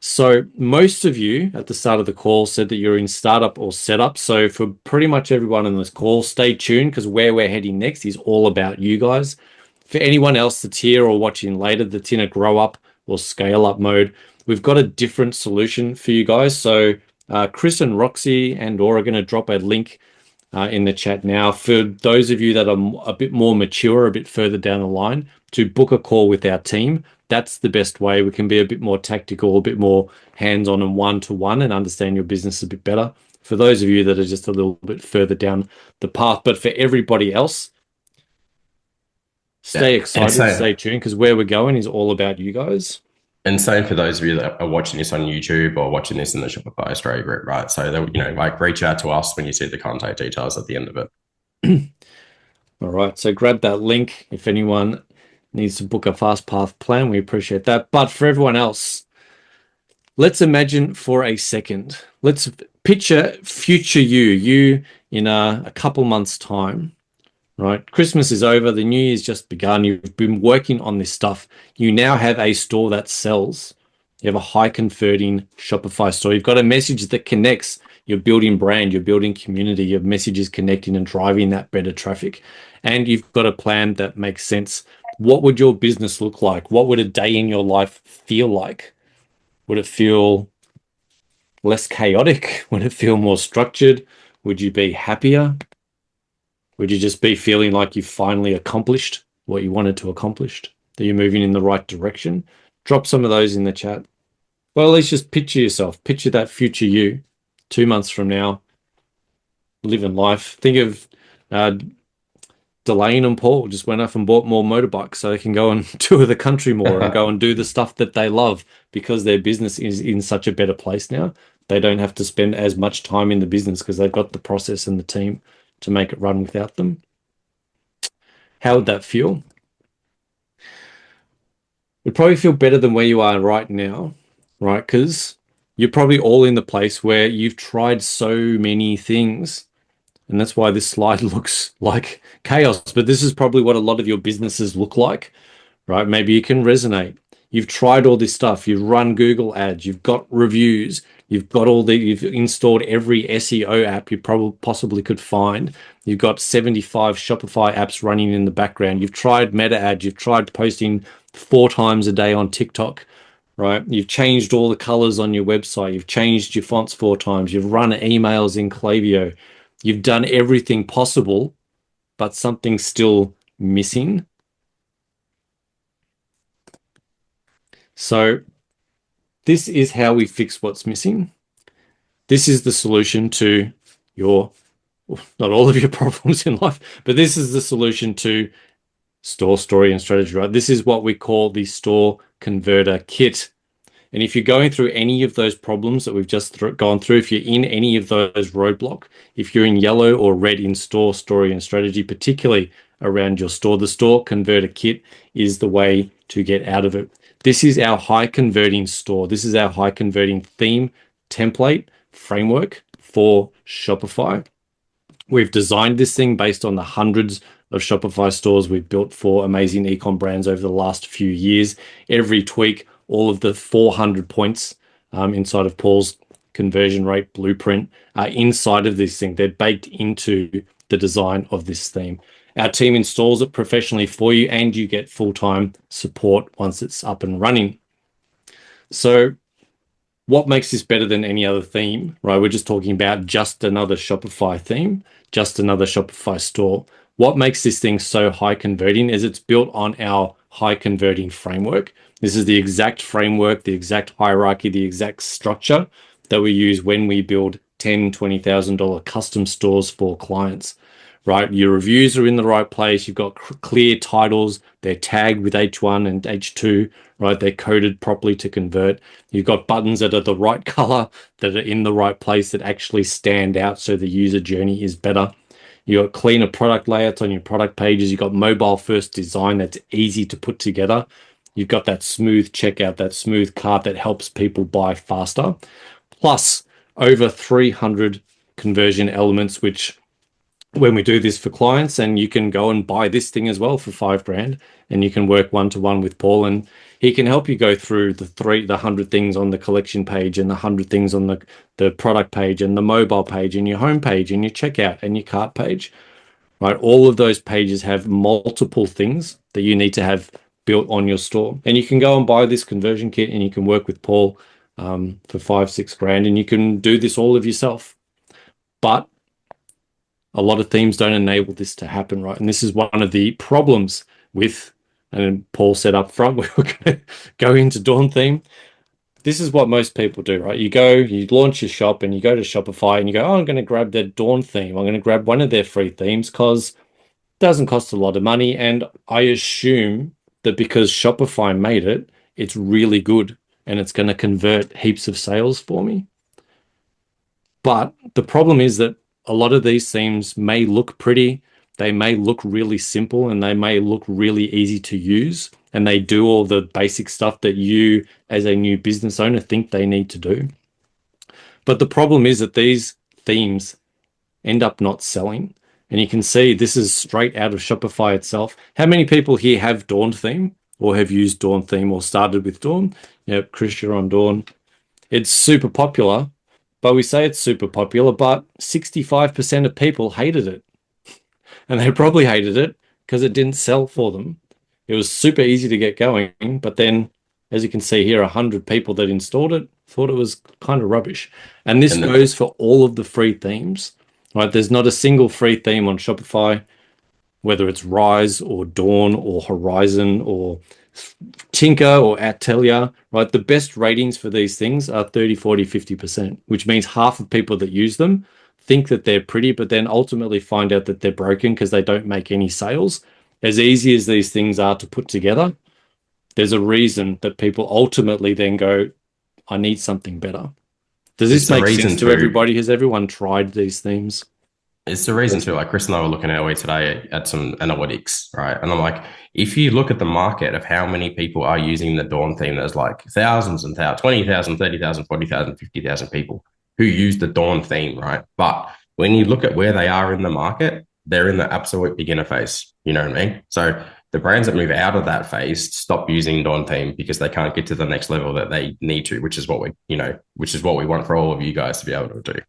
So most of you at the start of the call said that you're in startup or setup. So for pretty much everyone on this call, stay tuned because where we're heading next is all about you guys. For anyone else that's here or watching later that's in a grow up or scale up mode, we've got a different solution for you guys. So Chris and Roxy and Dora are going to drop a link in the chat now for those of you that are a bit more mature, a bit further down the line, to book a call with our team. That's the best way. We can be a bit more tactical, a bit more hands-on and one-to-one and understand your business a bit better. For those of you that are just a little bit further down the path, but for everybody else, stay excited, stay tuned, because where we're going is all about you guys. And same for those of you that are watching this on YouTube or watching this in the Shopify Australia group, right? So that, like reach out to us when you see the contact details at the end of it. All right, so grab that link if anyone needs to book a fast path plan. We appreciate that. But for everyone else, let's imagine for a second. Let's picture future you in a couple months' time. Right, Christmas is over, the new year's just begun. You've been working on this stuff. You now have a store that sells. You have a high converting Shopify store. You've got a message that connects. You're building brand, you're building community, your message is connecting and driving that better traffic. And you've got a plan that makes sense. What would your business look like? What would a day in your life feel like? Would it feel less chaotic? Would it feel more structured? Would you be happier? Would you just be feeling like you've finally accomplished what you wanted to accomplish? That you're moving in the right direction? Drop some of those in the chat. Well, at least just picture yourself. Picture that future you 2 months from now, living life. Think of Delane and Paul just went off and bought more motorbikes so they can go and tour the country more and go and do the stuff that they love because their business is in such a better place now. They don't have to spend as much time in the business because they've got the process and the team to make it run without them. How would that feel? It'd probably feel better than where you are right now, right? Because you're probably all in the place where you've tried so many things. And that's why this slide looks like chaos. But this is probably what a lot of your businesses look like, right? Maybe you can resonate. You've tried all this stuff. You've run Google ads. You've got reviews. You've installed every SEO app you probably possibly could find. You've got 75 Shopify apps running in the background. You've tried meta ads. You've tried posting 4 times a day on TikTok, right? You've changed all the colors on your website. You've changed your fonts 4 times. You've run emails in Klaviyo. You've done everything possible, but something's still missing. So this is how we fix what's missing. This is the solution to not all of your problems in life, but this is the solution to store, story, and strategy, right? This is what we call the store converter kit. And if you're going through any of those problems that we've just gone through, if you're in any of those roadblocks, if you're in yellow or red in store, story, and strategy, particularly around your store, the store converter kit is the way to get out of it. This is our high converting store. This is our high converting theme template framework for Shopify. We've designed this thing based on the hundreds of Shopify stores we've built for amazing ecom brands over the last few years. Every tweak, all of the 400 points inside of Paul's conversion rate blueprint are inside of this thing. They're baked into the design of this theme. Our team installs it professionally for you, and you get full-time support once it's up and running. So what makes this better than any other theme, right? We're just talking about just another Shopify theme, just another Shopify store. What makes this thing so high converting is it's built on our high converting framework. This is the exact framework, the exact hierarchy, the exact structure that we use when we build $10,000, $20,000 custom stores for clients, right? Your reviews are in the right place. You've got clear titles. They're tagged with H1 and H2, right? They're coded properly to convert. You've got buttons that are the right color, that are in the right place, that actually stand out so the user journey is better. You've got cleaner product layouts on your product pages. You've got mobile first design that's easy to put together. You've got that smooth checkout, that smooth cart that helps people buy faster. Plus over 300 conversion elements, which when we do this for clients, and you can go and buy this thing as well for $5,000, and you can work one-to-one with Paul, and he can help you go through the 100 things on the collection page, and the 100 things on the product page, and the mobile page, and your home page, and your checkout, and your cart page, right? All of those pages have multiple things that you need to have built on your store, and you can go and buy this conversion kit, and you can work with Paul for $5,000-6,000, and you can do this all of yourself. But a lot of themes don't enable this to happen, right? And this is one of the problems with, and Paul said up front, we were going to go into Dawn theme. This is what most people do, right? You launch your shop and you go to Shopify and you go, oh, I'm going to grab their Dawn theme. I'm going to grab one of their free themes because it doesn't cost a lot of money. And I assume that because Shopify made it, it's really good and it's going to convert heaps of sales for me. But the problem is that a lot of these themes may look pretty, they may look really simple, and they may look really easy to use, and they do all the basic stuff that you as a new business owner think they need to do. But the problem is that these themes end up not selling. And you can see this is straight out of Shopify itself. How many people here have Dawn theme or have used Dawn theme or started with Dawn? Yep, Chris, you're on Dawn. It's super popular, but we say it's super popular, but 65% of people hated it. And they probably hated it because it didn't sell for them. It was super easy to get going, but then, as you can see here, 100 people that installed it thought it was kind of rubbish. And this goes for all of the free themes, right? There's not a single free theme on Shopify, whether it's Rise or Dawn or Horizon or Tinker or Atelier, right? The best ratings for these things are 30, 40, 50%, which means half of people that use them think that they're pretty, but then ultimately find out that they're broken because they don't make any sales. As easy as these things are to put together, there's a reason that people ultimately then go, I need something better. Does this make sense to everybody? Has everyone tried these themes? It's the reason too. Like Chris and I were looking our way today at some analytics, right? And I'm like, if you look at the market of how many people are using the Dawn theme, there's like thousands and thousands, 20,000, 30,000, 40,000, 50,000 people who use the Dawn theme, right? But when you look at where they are in the market, they're in the absolute beginner phase. You know what I mean? So the brands that move out of that phase stop using Dawn theme because they can't get to the next level that they need to, which is what we want for all of you guys to be able to do.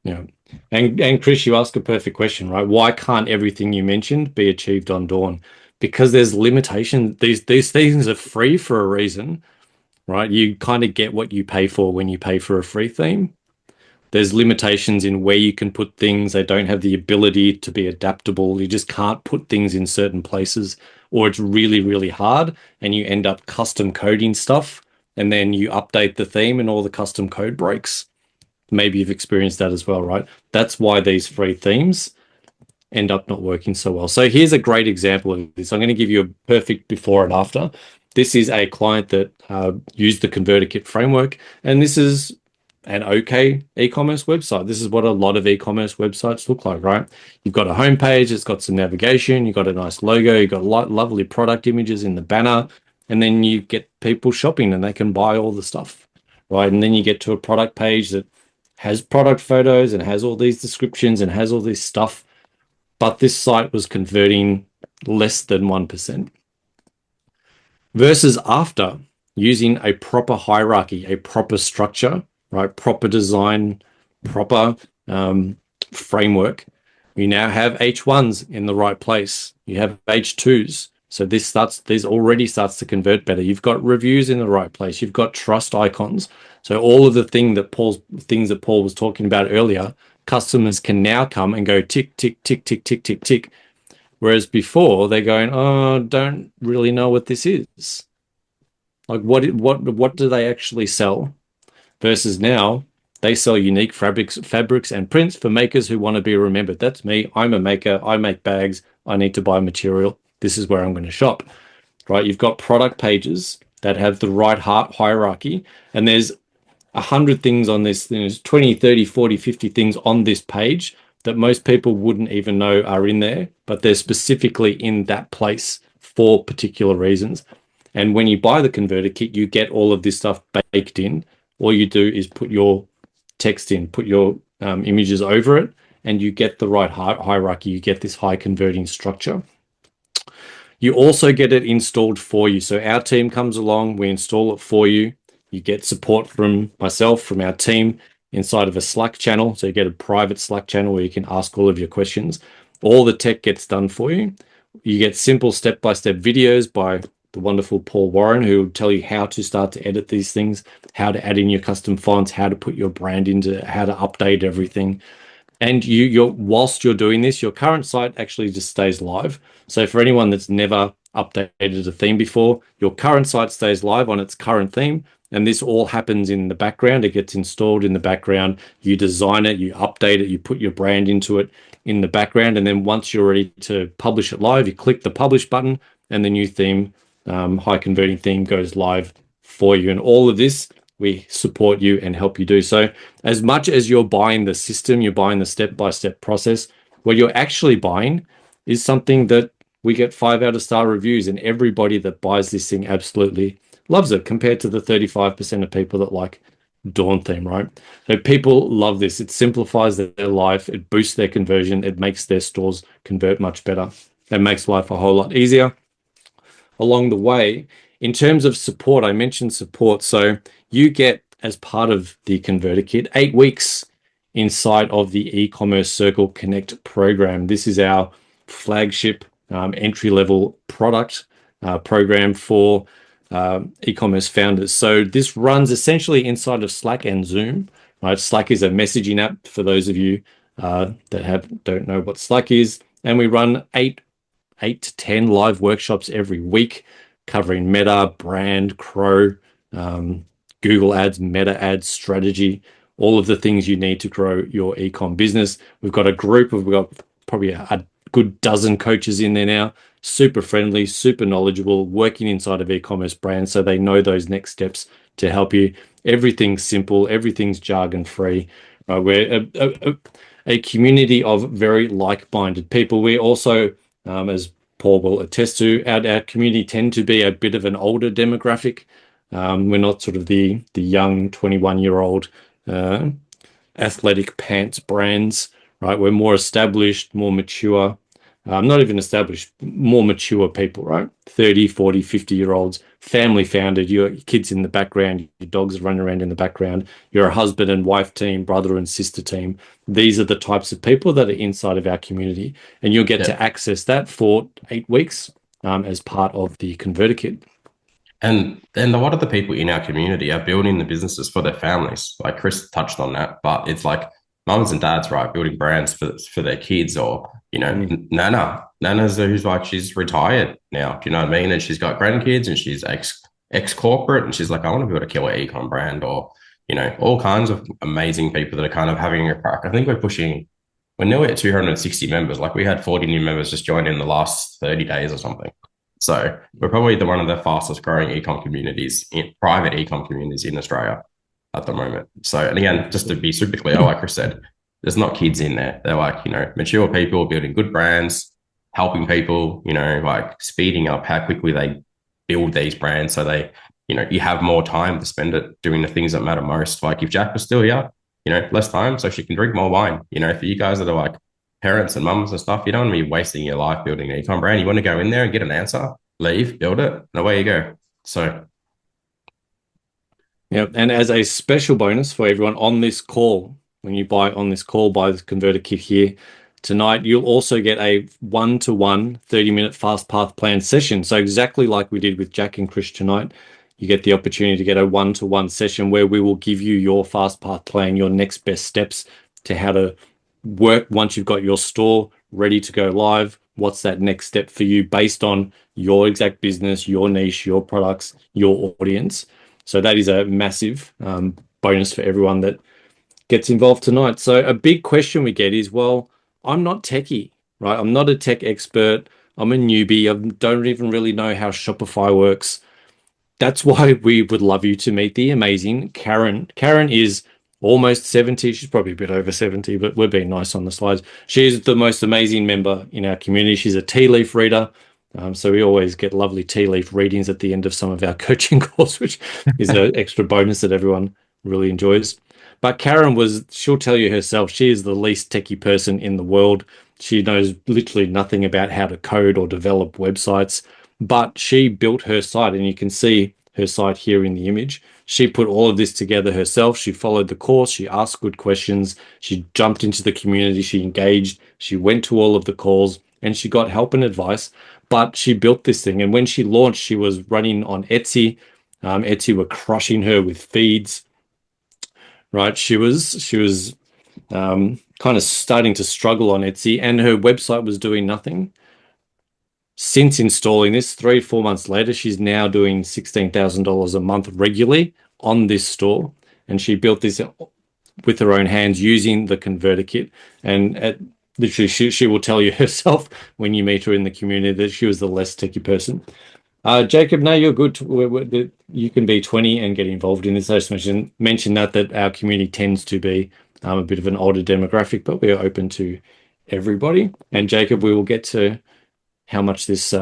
Yeah. And Chris, you ask a perfect question, right? Why can't everything you mentioned be achieved on Dawn? Because there's limitation. These things are free for a reason, right? You kind of get what you pay for when you pay for a free theme. There's limitations in where you can put things. They don't have the ability to be adaptable. You just can't put things in certain places, or it's really, really hard and you end up custom coding stuff and then you update the theme and all the custom code breaks. Maybe you've experienced that as well, right? That's why these free themes end up not working so well. So here's a great example of this. I'm going to give you a perfect before and after. This is a client that used the ConverterKit framework, and this is an okay e-commerce website. This is what a lot of e-commerce websites look like, right? You've got a homepage, it's got some navigation, you've got a nice logo, you've got lovely product images in the banner, and then you get people shopping and they can buy all the stuff, right? And then you get to a product page that has product photos and has all these descriptions and has all this stuff, but this site was converting less than 1%. Versus after using a proper hierarchy, a proper structure, right? Proper design, proper framework. You now have H1s in the right place. You have H2s. So this already starts to convert better. You've got reviews in the right place. You've got trust icons. So all of the things that Paul was talking about earlier, customers can now come and go tick, tick, tick, tick, tick, tick, tick. Whereas before they're going, oh, don't really know what this is. Like what do they actually sell? Versus now they sell unique fabrics and prints for makers who want to be remembered. That's me. I'm a maker. I make bags. I need to buy material. This is where I'm going to shop, right? You've got product pages that have the right hierarchy, and there's 100 things on this. There's 20, 30, 40, 50 things on this page that most people wouldn't even know are in there, but they're specifically in that place for particular reasons. And when you buy the converter kit, you get all of this stuff baked in. All you do is put your text in, put your images over it, and you get the right hierarchy. You get this high converting structure. You also get it installed for you. So our team comes along, we install it for you. You get support from myself, from our team inside of a Slack channel. So you get a private Slack channel where you can ask all of your questions. All the tech gets done for you. You get simple step-by-step videos by the wonderful Paul Warren, who will tell you how to start to edit these things, how to add in your custom fonts, how to put your brand into, how to update everything. And whilst you're doing this, your current site actually just stays live. So for anyone that's never updated a theme before, your current site stays live on its current theme. And this all happens in the background. It gets installed in the background. You design it, you update it, you put your brand into it in the background. And then once you're ready to publish it live, you click the publish button and the new theme high converting theme goes live for you. And all of this, we support you and help you do. So as much as you're buying the system, you're buying the step-by-step process, what you're actually buying is something that we get 5 out of star reviews, and everybody that buys this thing absolutely loves it, compared to the 35% of people that like Dawn theme, right? So people love this. It simplifies their life. It boosts their conversion. It makes their stores convert much better. It makes life a whole lot easier along the way. In terms of support, I mentioned support. So you get, as part of the Converter Kit, 8 weeks inside of the e-commerce Circle Connect program. This is our flagship entry-level product program for e-commerce founders. So this runs essentially inside of Slack and Zoom. Right? Slack is a messaging app for those of you that don't know what Slack is, and we run 8 to 10 live workshops every week covering Meta, brand, Crow, Google Ads, Meta Ads strategy, all of the things you need to grow your ecom business. We've got probably a good dozen coaches in there now, super friendly, super knowledgeable, working inside of e-commerce brands, so they know those next steps to help you. Everything's simple, everything's jargon free. We're a community of very like-minded people. We also, as Paul will attest to, our community tend to be a bit of an older demographic. We're not sort of the young 21-year-old athletic pants brands, right? We're more established, more mature, not even established, more mature people, right? 30, 40, 50-year-olds, family founded, your kids in the background, your dogs running around in the background, you're a husband and wife team, brother and sister team. These are the types of people that are inside of our community, and you'll get to access that for 8 weeks as part of the Converter Kit. And a lot of the people in our community are building the businesses for their families. Like Chris touched on that, but it's like mums and dads, right, building brands for their kids, or Nana's who's like, she's retired now. Do you know what I mean? And she's got grandkids, and she's ex corporate, and she's like, I want to build a killer ecom brand, or all kinds of amazing people that are kind of having a crack. I think we're nearly at 260 members. Like we had 40 new members just join in the last 30 days or something. So we're probably one of the fastest growing ecom communities, private ecom communities in Australia at the moment. So, and again, just to be super clear, like Chris said, there's not kids in there. They're like, mature people building good brands, helping people, like speeding up how quickly they build these brands. So they, you have more time to spend it doing the things that matter most. Like if Jack was still here, less time so she can drink more wine. For you guys that are like parents and mums and stuff, you don't want to be wasting your life building an ecom brand. You want to go in there and get an answer, leave, build it, and away you go. So, yeah, and as a special bonus for everyone on this call, when you buy on this call, buy the Converter Kit here tonight, you'll also get a 1-to-1 30-minute fast path plan session. So exactly like we did with Jack and Chris tonight, you get the opportunity to get a 1-to-1 session where we will give you your fast path plan, your next best steps to how to work once you've got your store ready to go live. What's that next step for you based on your exact business, your niche, your products, your audience? So that is a massive bonus for everyone that gets involved tonight. So a big question we get is, well, I'm not techie, right? I'm not a tech expert. I'm a newbie. I don't even really know how Shopify works. That's why we would love you to meet the amazing Karen. Karen is almost 70. She's probably a bit over 70, but we're being nice on the slides. She's the most amazing member in our community. She's a tea leaf reader. So we always get lovely tea leaf readings at the end of some of our coaching calls, which is an extra bonus that everyone really enjoys. But Karen she'll tell you herself, she is the least techie person in the world. She knows literally nothing about how to code or develop websites, but she built her site, and you can see her site here in the image. She put all of this together herself. She followed the course. She asked good questions. She jumped into the community. She engaged. She went to all of the calls, and she got help and advice. But she built this thing. And when she launched, she was running on Etsy. Etsy were crushing her with feeds. Right? She was kind of starting to struggle on Etsy, and her website was doing nothing. Since installing this, 3-4 months later, she's now doing $16,000 a month regularly on this store. And she built this with her own hands using the Converter Kit. And literally, she will tell you herself when you meet her in the community that she was the less techie person. Jacob, no, you're good. You can be 20 and get involved in this. I just mention that our community tends to be a bit of an older demographic, but we are open to everybody. And Jacob, we will get to how much this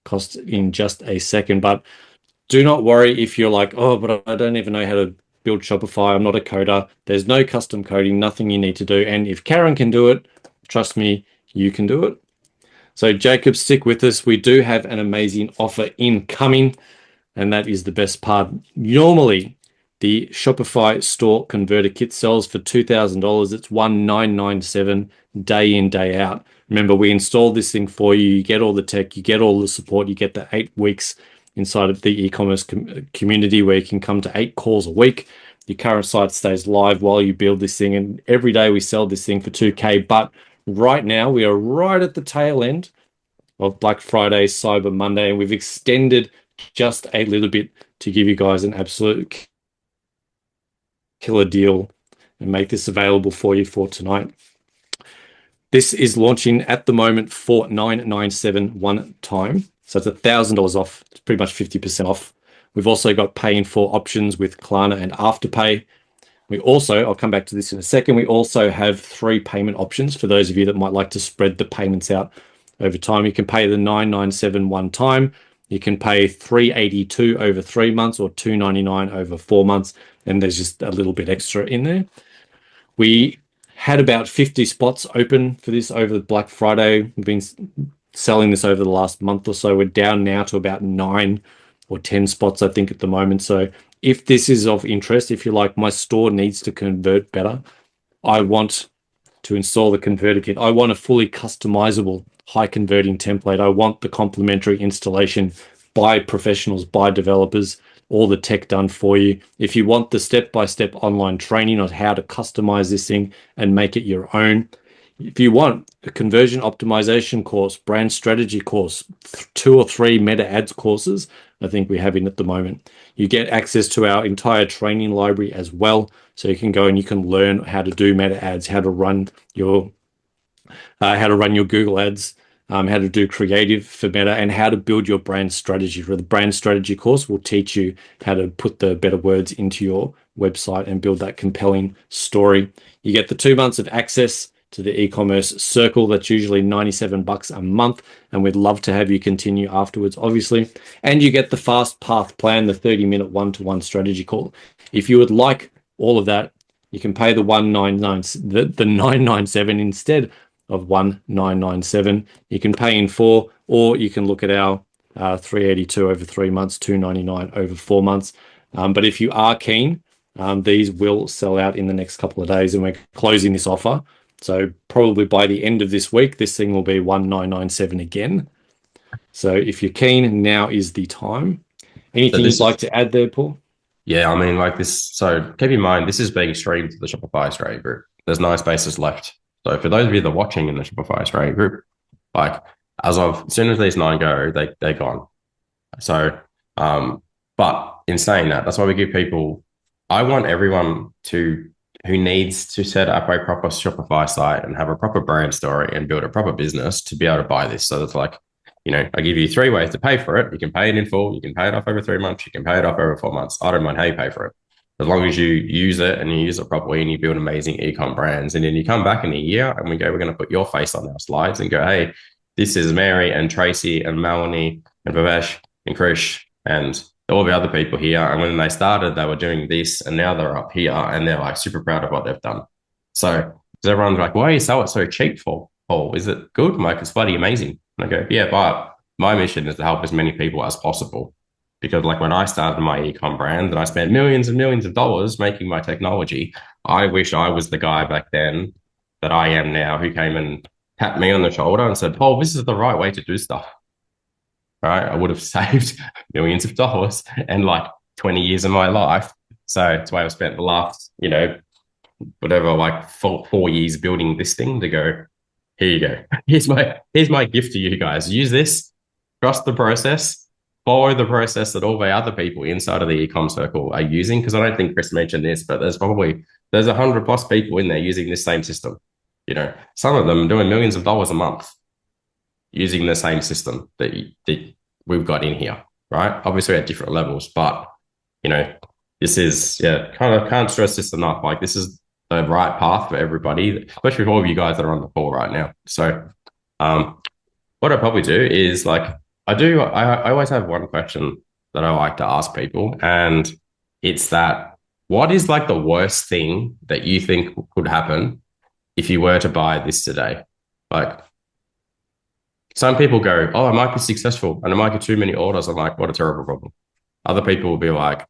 costs in just a second. But do not worry if you're like, oh, but I don't even know how to build Shopify. I'm not a coder. There's no custom coding, nothing you need to do. And if Karen can do it, trust me, you can do it. So Jacob, stick with us. We do have an amazing offer incoming, and that is the best part. Normally, the Shopify store converter kit sells for $2,000. It's $1,997 day in, day out. Remember, we installed this thing for you. You get all the tech, you get all the support, you get the 8 weeks inside of the e-commerce community where you can come to 8 calls a week. Your current site stays live while you build this thing, and every day we sell this thing for 2K. But right now, we are right at the tail end of Black Friday, Cyber Monday, and we've extended just a little bit to give you guys an absolute killer deal and make this available for you for tonight. This is launching at the moment for $997 one time. So it's $1,000 off. It's pretty much 50% off. We've also got paying for options with Klarna and Afterpay. We also, I'll come back to this in a second, we also have 3 payment options for those of you that might like to spread the payments out over time. You can pay the $997 one time. You can pay $382 over 3 months or $299 over 4 months. And there's just a little bit extra in there. We had about 50 spots open for this over Black Friday. We've been selling this over the last month or so. We're down now to about 9 or 10 spots, I think, at the moment. So if this is of interest, if you're like, my store needs to convert better, I want to install the converter kit. I want a fully customizable, high converting template. I want the complimentary installation by professionals, by developers, all the tech done for you. If you want the step-by-step online training on how to customize this thing and make it your own, if you want a conversion optimization course, brand strategy course, 2 or 3 meta ads courses, I think we have in at the moment. You get access to our entire training library as well. So you can go and you can learn how to do meta ads, how to run your Google ads, how to do creative for Meta, and how to build your brand strategy. For the brand strategy course, we'll teach you how to put the better words into your website and build that compelling story. You get the 2 months of access to the e-commerce circle. That's usually $97 a month, and we'd love to have you continue afterwards, obviously. And you get the fast path plan, the 30-minute one-to-one strategy call. If you would like all of that, you can pay the $997 instead of $1,997. You can pay in 4, or you can look at our $382 over 3 months, $299 over 4 months. But if you are keen, these will sell out in the next couple of days, and we're closing this offer. So probably by the end of this week, this thing will be $1,997 again. So if you're keen, now is the time. Anything you'd like to add there, Paul? Yeah, I mean, like this. So keep in mind, this is being streamed to the Shopify Australia group. There's no spaces left. So for those of you that are watching in the Shopify Australia group, like as soon as these 9 go, they're gone. So, but in saying that, that's why we give people, I want everyone who needs to set up a proper Shopify site and have a proper brand story and build a proper business to be able to buy this. So it's like, I give you 3 ways to pay for it. You can pay it in full. You can pay it off over 3 months. You can pay it off over 4 months. I don't mind how you pay for it. As long as you use it and you use it properly and you build amazing e-com brands. And then you come back in a year and we go, we're going to put your face on our slides and go, hey, this is Mary and Tracy and Melanie and Bhavesh and Krish and all the other people here. And when they started, they were doing this and now they're up here and they're like super proud of what they've done. So everyone's like, why do you sell it so cheap for, Paul? Is it good? I'm like, it's bloody amazing. And I go, yeah, but my mission is to help as many people as possible. Because like when I started my e-com brand and I spent millions and millions of dollars making my technology, I wish I was the guy back then that I am now who came and tapped me on the shoulder and said, Paul, this is the right way to do stuff. Right? I would have saved millions of dollars and like 20 years of my life. So that's why I've spent the last, whatever, like 4 years building this thing to go, here you go. Here's my gift to you guys. Use this, trust the process, follow the process that all the other people inside of the e-com circle are using. Because I don't think Chris mentioned this, but there's 100+ people in there using this same system. Some of them doing millions of dollars a month using the same system that we've got in here, right? Obviously at different levels, but this is, kind of can't stress this enough. Like, this is the right path for everybody, especially for all of you guys that are on the call right now. So what I probably do is I always have one question that I like to ask people, and it's that, what is the worst thing that you think could happen if you were to buy this today? Some people go, oh, I might be successful and I might get too many orders. I'm like, what a terrible problem. Other people will be like,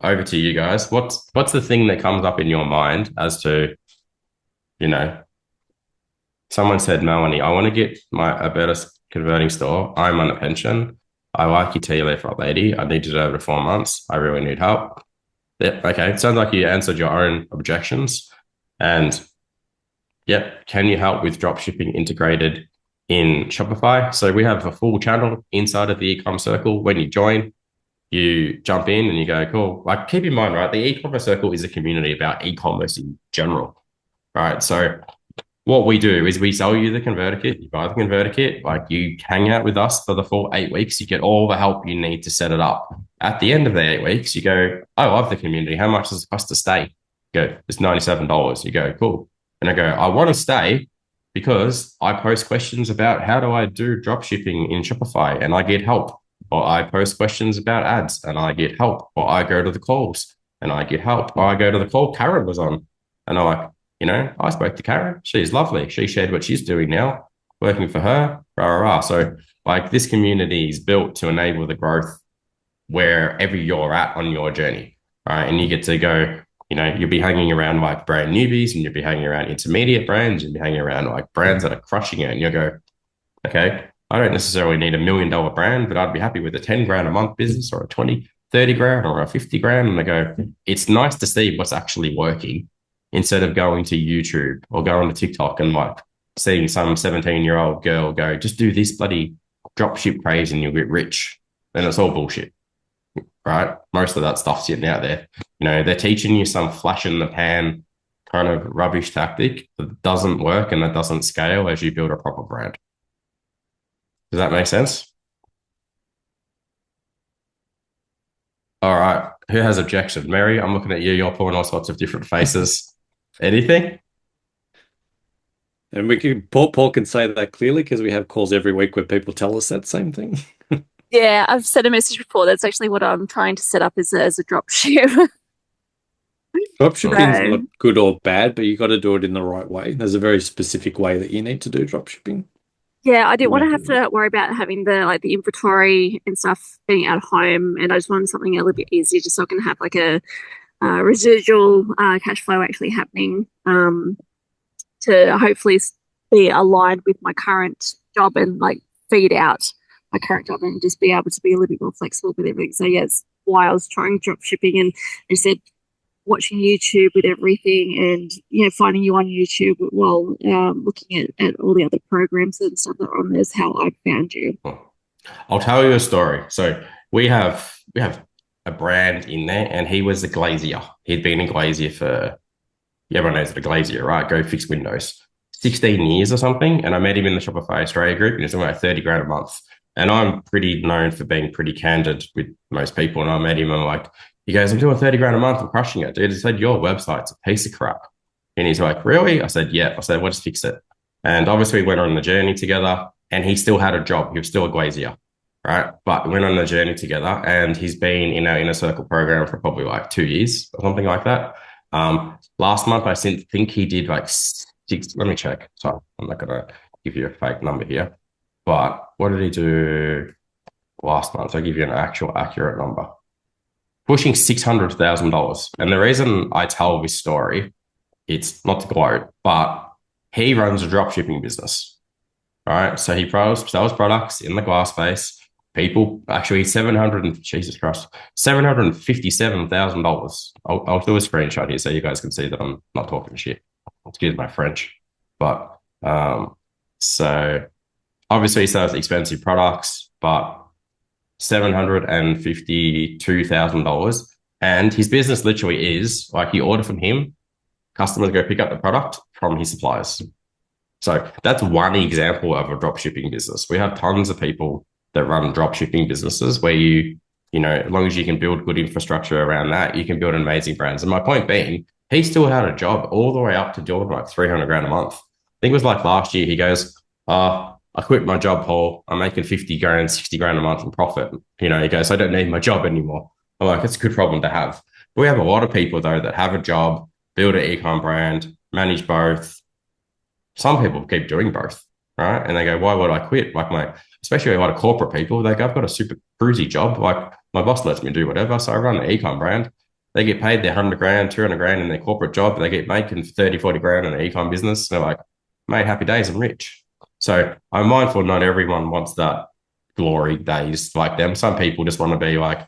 over to you guys. What's the thing that comes up in your mind as to, someone said, Melanie, I want to get a better converting store. I'm on a pension. I like your tea leaf, lady. I need to do it over 4 months. I really need help. Yeah, okay. It sounds like you answered your own objections. And can you help with drop shipping integrated in Shopify? So we have a full channel inside of the e-com circle. When you join, you jump in and you go, cool. Keep in mind, right, the e-commerce circle is a community about e-commerce in general, right? So what we do is we sell you the converter kit, you buy the converter kit, you hang out with us for the full 8 weeks, you get all the help you need to set it up. At the end of the 8 weeks, you go, I love the community. How much does it cost to stay? You go, it's $97. You go, cool. And I go, I want to stay because I post questions about how do I do drop shipping in Shopify and I get help. Or I post questions about ads and I get help. Or I go to the calls and I get help. Or I go to the call Karen was on. And I'm like, I spoke to Karen. She's lovely. She shared what she's doing now, working for her. Rah, rah, rah. So this community is built to enable the growth wherever you're at on your journey. Right. And you get to go, you'll be hanging around brand newbies and you'll be hanging around intermediate brands. You'll be hanging around brands that are crushing it. And you'll go, okay, I don't necessarily need $1 million brand, but I'd be happy with a 10 grand a month business or a 20, 30 grand or a 50 grand. And I go, it's nice to see what's actually working instead of going to YouTube or going to TikTok and seeing some 17-year-old girl go, just do this bloody dropship craze and you'll get rich. And it's all bullshit, right? Most of that stuff's sitting out there. They're teaching you some flash in the pan kind of rubbish tactic that doesn't work and that doesn't scale as you build a proper brand. Does that make sense? All right. Who has objection? Mary, I'm looking at you. You're pulling all sorts of different faces. Anything? And Paul can say that clearly because we have calls every week where people tell us that same thing. Yeah, I've sent a message before. That's actually what I'm trying to set up as a drop ship. Dropshipping is not good or bad, but you got to do it in the right way. There's a very specific way that you need to do dropshipping. Yeah, I didn't want to have to worry about having the the inventory and stuff being at home, and I just wanted something a little bit easier, just so I can have a residual cash flow actually happening to hopefully be aligned with my current job and feed out my current job and just be able to be a little bit more flexible with everything. So yes, why I was trying drop shipping and I said watching YouTube with everything and finding you on YouTube while looking at all the other programs and stuff that are on there is how I found you. I'll tell you a story. So we have a brand in there and he was a glazier. He'd been a glazier for, everyone knows what a glazier, right? Go fix windows. 16 years or something. And I met him in the Shopify Australia group and he's doing 30 grand a month. And I'm pretty known for being pretty candid with most people. And I met him and I'm he goes, I'm doing 30 grand a month. I'm crushing it, dude. I said, your website's a piece of crap. And he's like, really? I said, yeah. I said, well, just fix it. And obviously we went on the journey together and he still had a job. He was still a glazier, right? But we went on the journey together and he's been in our inner circle program for probably 2 years or something like that. Last month, I think he did 6, let me check. Sorry, I'm not going to give you a fake number here. But what did he do last month? I'll give you an actual accurate number. Pushing $600,000. And the reason I tell this story, it's not to gloat, but he runs a drop shipping business. All right. So he sells products in the glass space. People actually $757,000. I'll do a screenshot here so you guys can see that I'm not talking shit. Excuse my French. But so obviously he sells expensive products, but $752,000. And his business literally is you order from him, customers go pick up the product from his suppliers. So that's one example of a drop shipping business. We have tons of people that run drop shipping businesses where as long as you can build good infrastructure around that, you can build amazing brands. And my point being, he still had a job all the way up to doing like 300 grand a month. I think it was like last year, he goes, I quit my job, Paul. I'm making 50 grand, 60 grand a month in profit. He goes, I don't need my job anymore. I'm like, it's a good problem to have. But we have a lot of people, though, that have a job, build an ecom brand, manage both. Some people keep doing both, right? And they go, why would I quit? Like especially a lot of corporate people, they go, I've got a super cruisy job. Like my boss lets me do whatever. So I run an ecom brand. They get paid their 100 grand, 200 grand in their corporate job. They get making 30, 40 grand in an ecom business. And they're like, mate, happy days, I'm rich. So I'm mindful not everyone wants that glory days like them. Some people just want to be like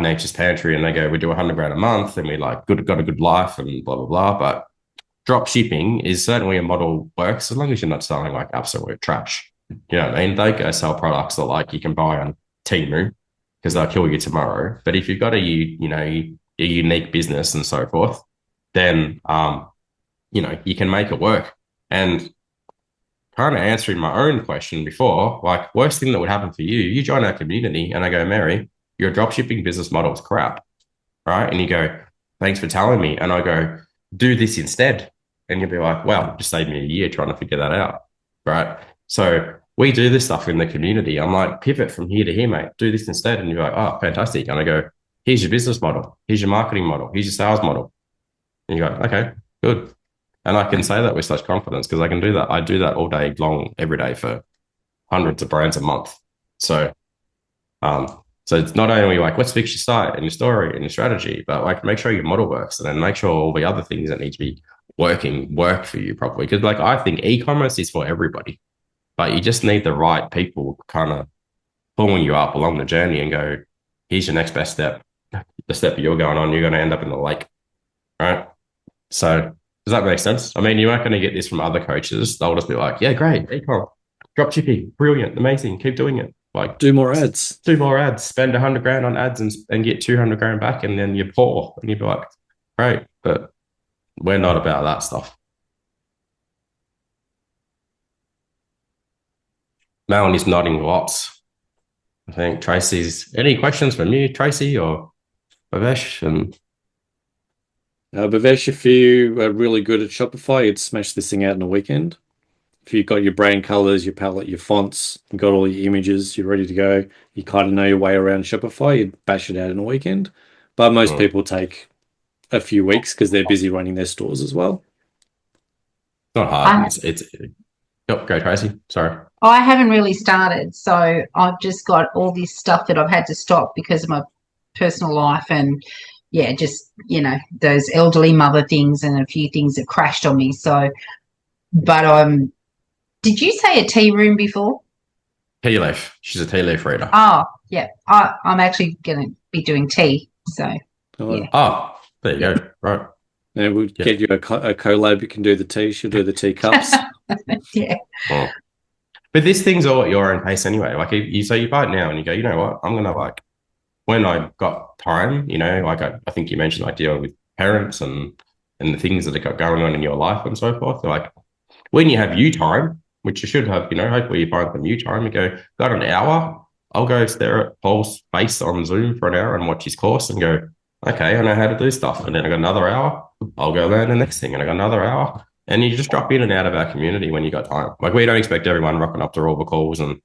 Nature's Pantry and they go, we do 100 grand a month and we got a good life and blah, blah, blah. But drop shipping is certainly a model works as long as you're not selling like absolute trash. You know what I mean? They go sell products that like you can buy on Temu because they'll kill you tomorrow. But if you've got a unique business and so forth, then you can make it work. And kind of answering my own question before, like worst thing that would happen for you join our community and I go, Mary, your dropshipping business model is crap, right? And you go, thanks for telling me. And I go, do this instead. And you'll be like, wow, just saved me a year trying to figure that out, right? So we do this stuff in the community. I'm like, pivot from here to here, mate. Do this instead. And you're like, oh, fantastic. And I go, here's your business model. Here's your marketing model. Here's your sales model. And you go, okay, good. And I can say that with such confidence because I can do that. I do that all day long, every day for hundreds of brands a month. So it's not only like, let's fix your site and your story and your strategy, but like make sure your model works and then make sure all the other things that need to be working work for you properly. Because like I think e-commerce is for everybody, but you just need the right people kind of pulling you up along the journey and go, here's your next best step. The step you're going on, you're going to end up in the lake, right? So does that make sense? I mean, you aren't going to get this from other coaches. They'll just be like, yeah, great, ecom, drop shipping, brilliant, amazing, keep doing it. Like do more ads, spend 100 grand on ads and get 200 grand back, and then you're poor, and you'd be like, great, but we're not about that stuff. Melanie's nodding lots. I think Tracy's. Any questions from you, Tracy or Bhavesh? And Bhavesh, if you are really good at Shopify, you'd smash this thing out in a weekend. If you've got your brand colors, your palette, your fonts, you've got all your images, you're ready to go, you kind of know your way around Shopify, you'd bash it out in a weekend. But most people take a few weeks because they're busy running their stores as well. Not hard. Go Tracy. Sorry. I haven't really started, so I've just got all this stuff that I've had to stop because of my personal life and just those elderly mother things and a few things that crashed on me. So, but did you say a tea room before? Tea leaf. She's a tea leaf reader. Oh, yeah. I'm actually going to be doing tea. So, yeah. Oh, there you go. Right. And we'll get you a collab. You can do the tea. She'll do the teacups. Yeah. Well, but this thing's all at your own pace anyway. Like you buy it now and you go, you know what? I'm going to when I got time, I think you mentioned like dealing with parents and the things that have got going on in your life and so forth. Like when you have you time, which you should have, hopefully you find some you time, you go, got an hour, I'll go stare at Paul's face on Zoom for an hour and watch his course and go, okay, I know how to do stuff. And then I got another hour, I'll go learn the next thing and I got another hour. And you just drop in and out of our community when you got time. Like we don't expect everyone rocking up to all the calls and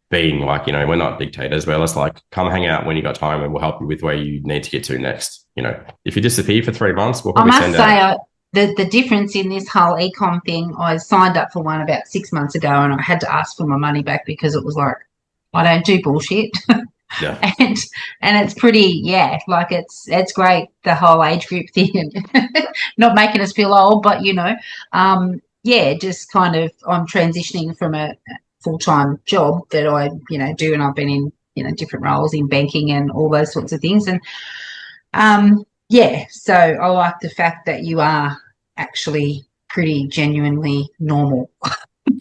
being like, we're not dictators. We're just like, come hang out when you got time and we'll help you with where you need to get to next. If you disappear for 3 months, we'll probably send out. I must say, the difference in this whole ecom thing, I signed up for one about 6 months ago and I had to ask for my money back because it was like, I don't do bullshit. Yeah. and it's pretty, like it's great, the whole age group thing and not making us feel old, but just kind of I'm transitioning from a full-time job that I do, and I've been in different roles in banking and all those sorts of things, and so I like the fact that you are actually pretty genuinely normal.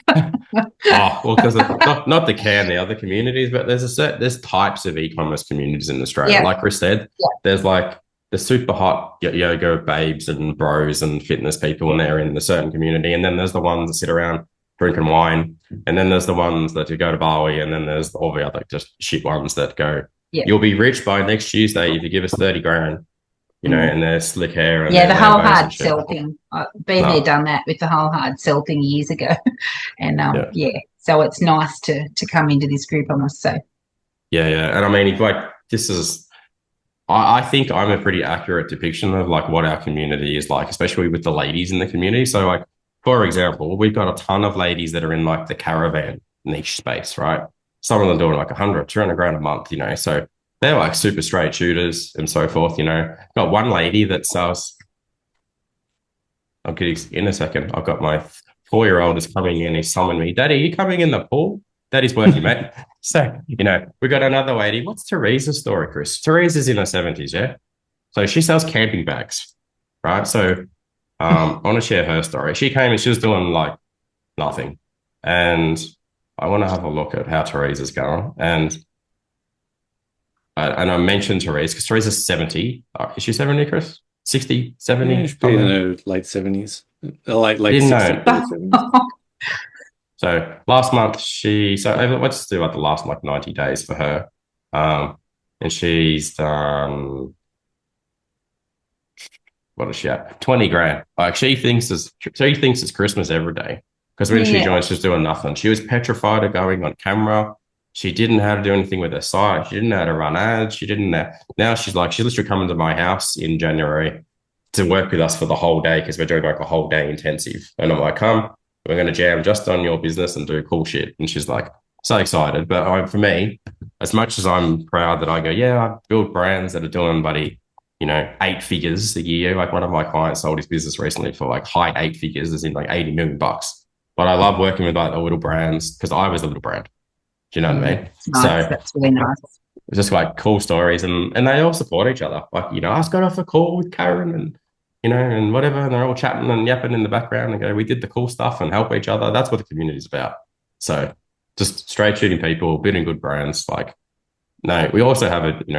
Well, because not the other communities, but there's types of e-commerce communities in Australia. Like Chris said, there's like the super hot yoga babes and bros and fitness people, and they're in a certain community, and then there's the ones that sit around drinking wine. And then there's the ones that you go to Bali, and then there's all the other just shit ones that go, you'll be rich by next Tuesday if you give us 30 grand, you know, and their slick hair. And the whole hard sell thing. I've been there, done that with the whole hard sell thing years ago. And so it's nice to come into this group, I must say. Yeah. And I mean, this is, I think I'm a pretty accurate depiction of like what our community is like, especially with the ladies in the community. So like, for example, we've got a ton of ladies that are in like the caravan niche space, right? Some of them doing like 100, 200 grand a month, you know, so they're like super straight shooters and so forth, you know. Got one lady that sells, I'll get in a second. I've got my 4-year-old is coming in, he's summoned me, Daddy, are you coming in the pool? Daddy's working, mate. So, you know, we got another lady. What's Teresa's story, Chris? Teresa's in her 70s, yeah? So she sells camping bags, right? So I want to share her story. She came and she was doing like nothing. And I want to have a look at how Teresa's going. And I mentioned Teresa because Teresa's 70. Is she 70, Chris? 60, 70? Yeah, she's in her late 70s. Late 60s. So last month let's do like the last like 90 days for her. And she's done, what is she at? 20 grand. Like she thinks it's Christmas every day. Because when she joined, she was doing nothing. She was petrified of going on camera. She didn't know how to do anything with her site. She didn't know how to run ads. She didn't know. Now she's literally coming to my house in January to work with us for the whole day because we're doing like a whole day intensive. And I'm like, come, we're going to jam just on your business and do cool shit. And she's like, so excited. But for me, as much as I'm proud that I go, I build brands that are doing, buddy, you know, 8 figures a year. Like one of my clients sold his business recently for like high 8 figures, as in like 80 million bucks. But I love working with like the little brands because I was a little brand. Do you know what I mean? Nice. So that's really nice. It's just like cool stories, and they all support each other. Like, you know, I just got off a call with Karen and, you know, and whatever, and they're all chatting and yapping in the background and go, we did the cool stuff and help each other. That's what the community is about. So just straight shooting people, building good brands. Like, no, we also have we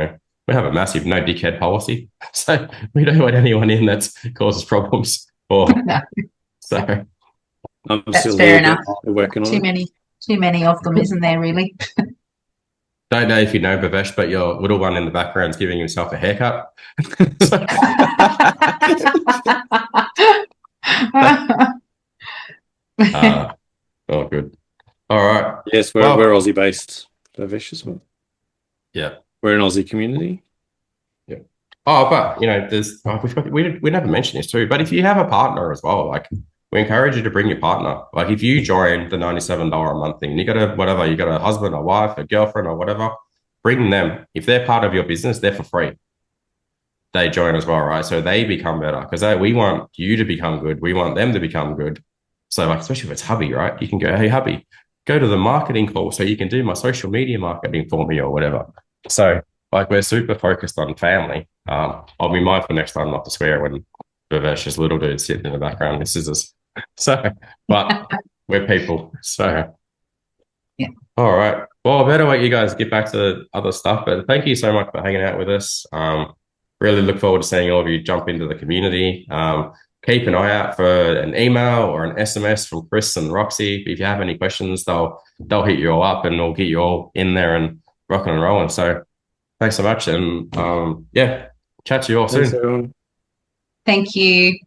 have a massive no dickhead policy. So we don't want anyone in that causes problems. So that's fair enough. Working on too many of them, isn't there, really? Don't know if you know Bhavesh, but your little one in the background is giving himself a haircut. Oh, good. All right. Yes, we're Aussie based, Bhavesh as well. Yeah, we're an Aussie community. Yeah. Oh, but you know, we never mentioned this too. But if you have a partner as well, like, we encourage you to bring your partner. Like if you join the $97 a month thing, you got a husband, a wife, a girlfriend, or whatever, bring them. If they're part of your business, they're for free. They join as well, right? So they become better because we want you to become good. We want them to become good. So like, especially if it's hubby, right? You can go, hey, hubby, go to the marketing call so you can do my social media marketing for me or whatever. So like, we're super focused on family. I'll be mindful next time not to swear when Bhavesh's little dude sitting in the background with scissors. So, but we're people. So, yeah. All right. Well, I better let you guys get back to other stuff. But thank you so much for hanging out with us. Really look forward to seeing all of you jump into the community. Keep an eye out for an email or an SMS from Chris and Roxy. If you have any questions, they'll hit you all up and they'll get you all in there and rocking and rolling. So, thanks so much, and chat to you all soon. Everyone. Thank you.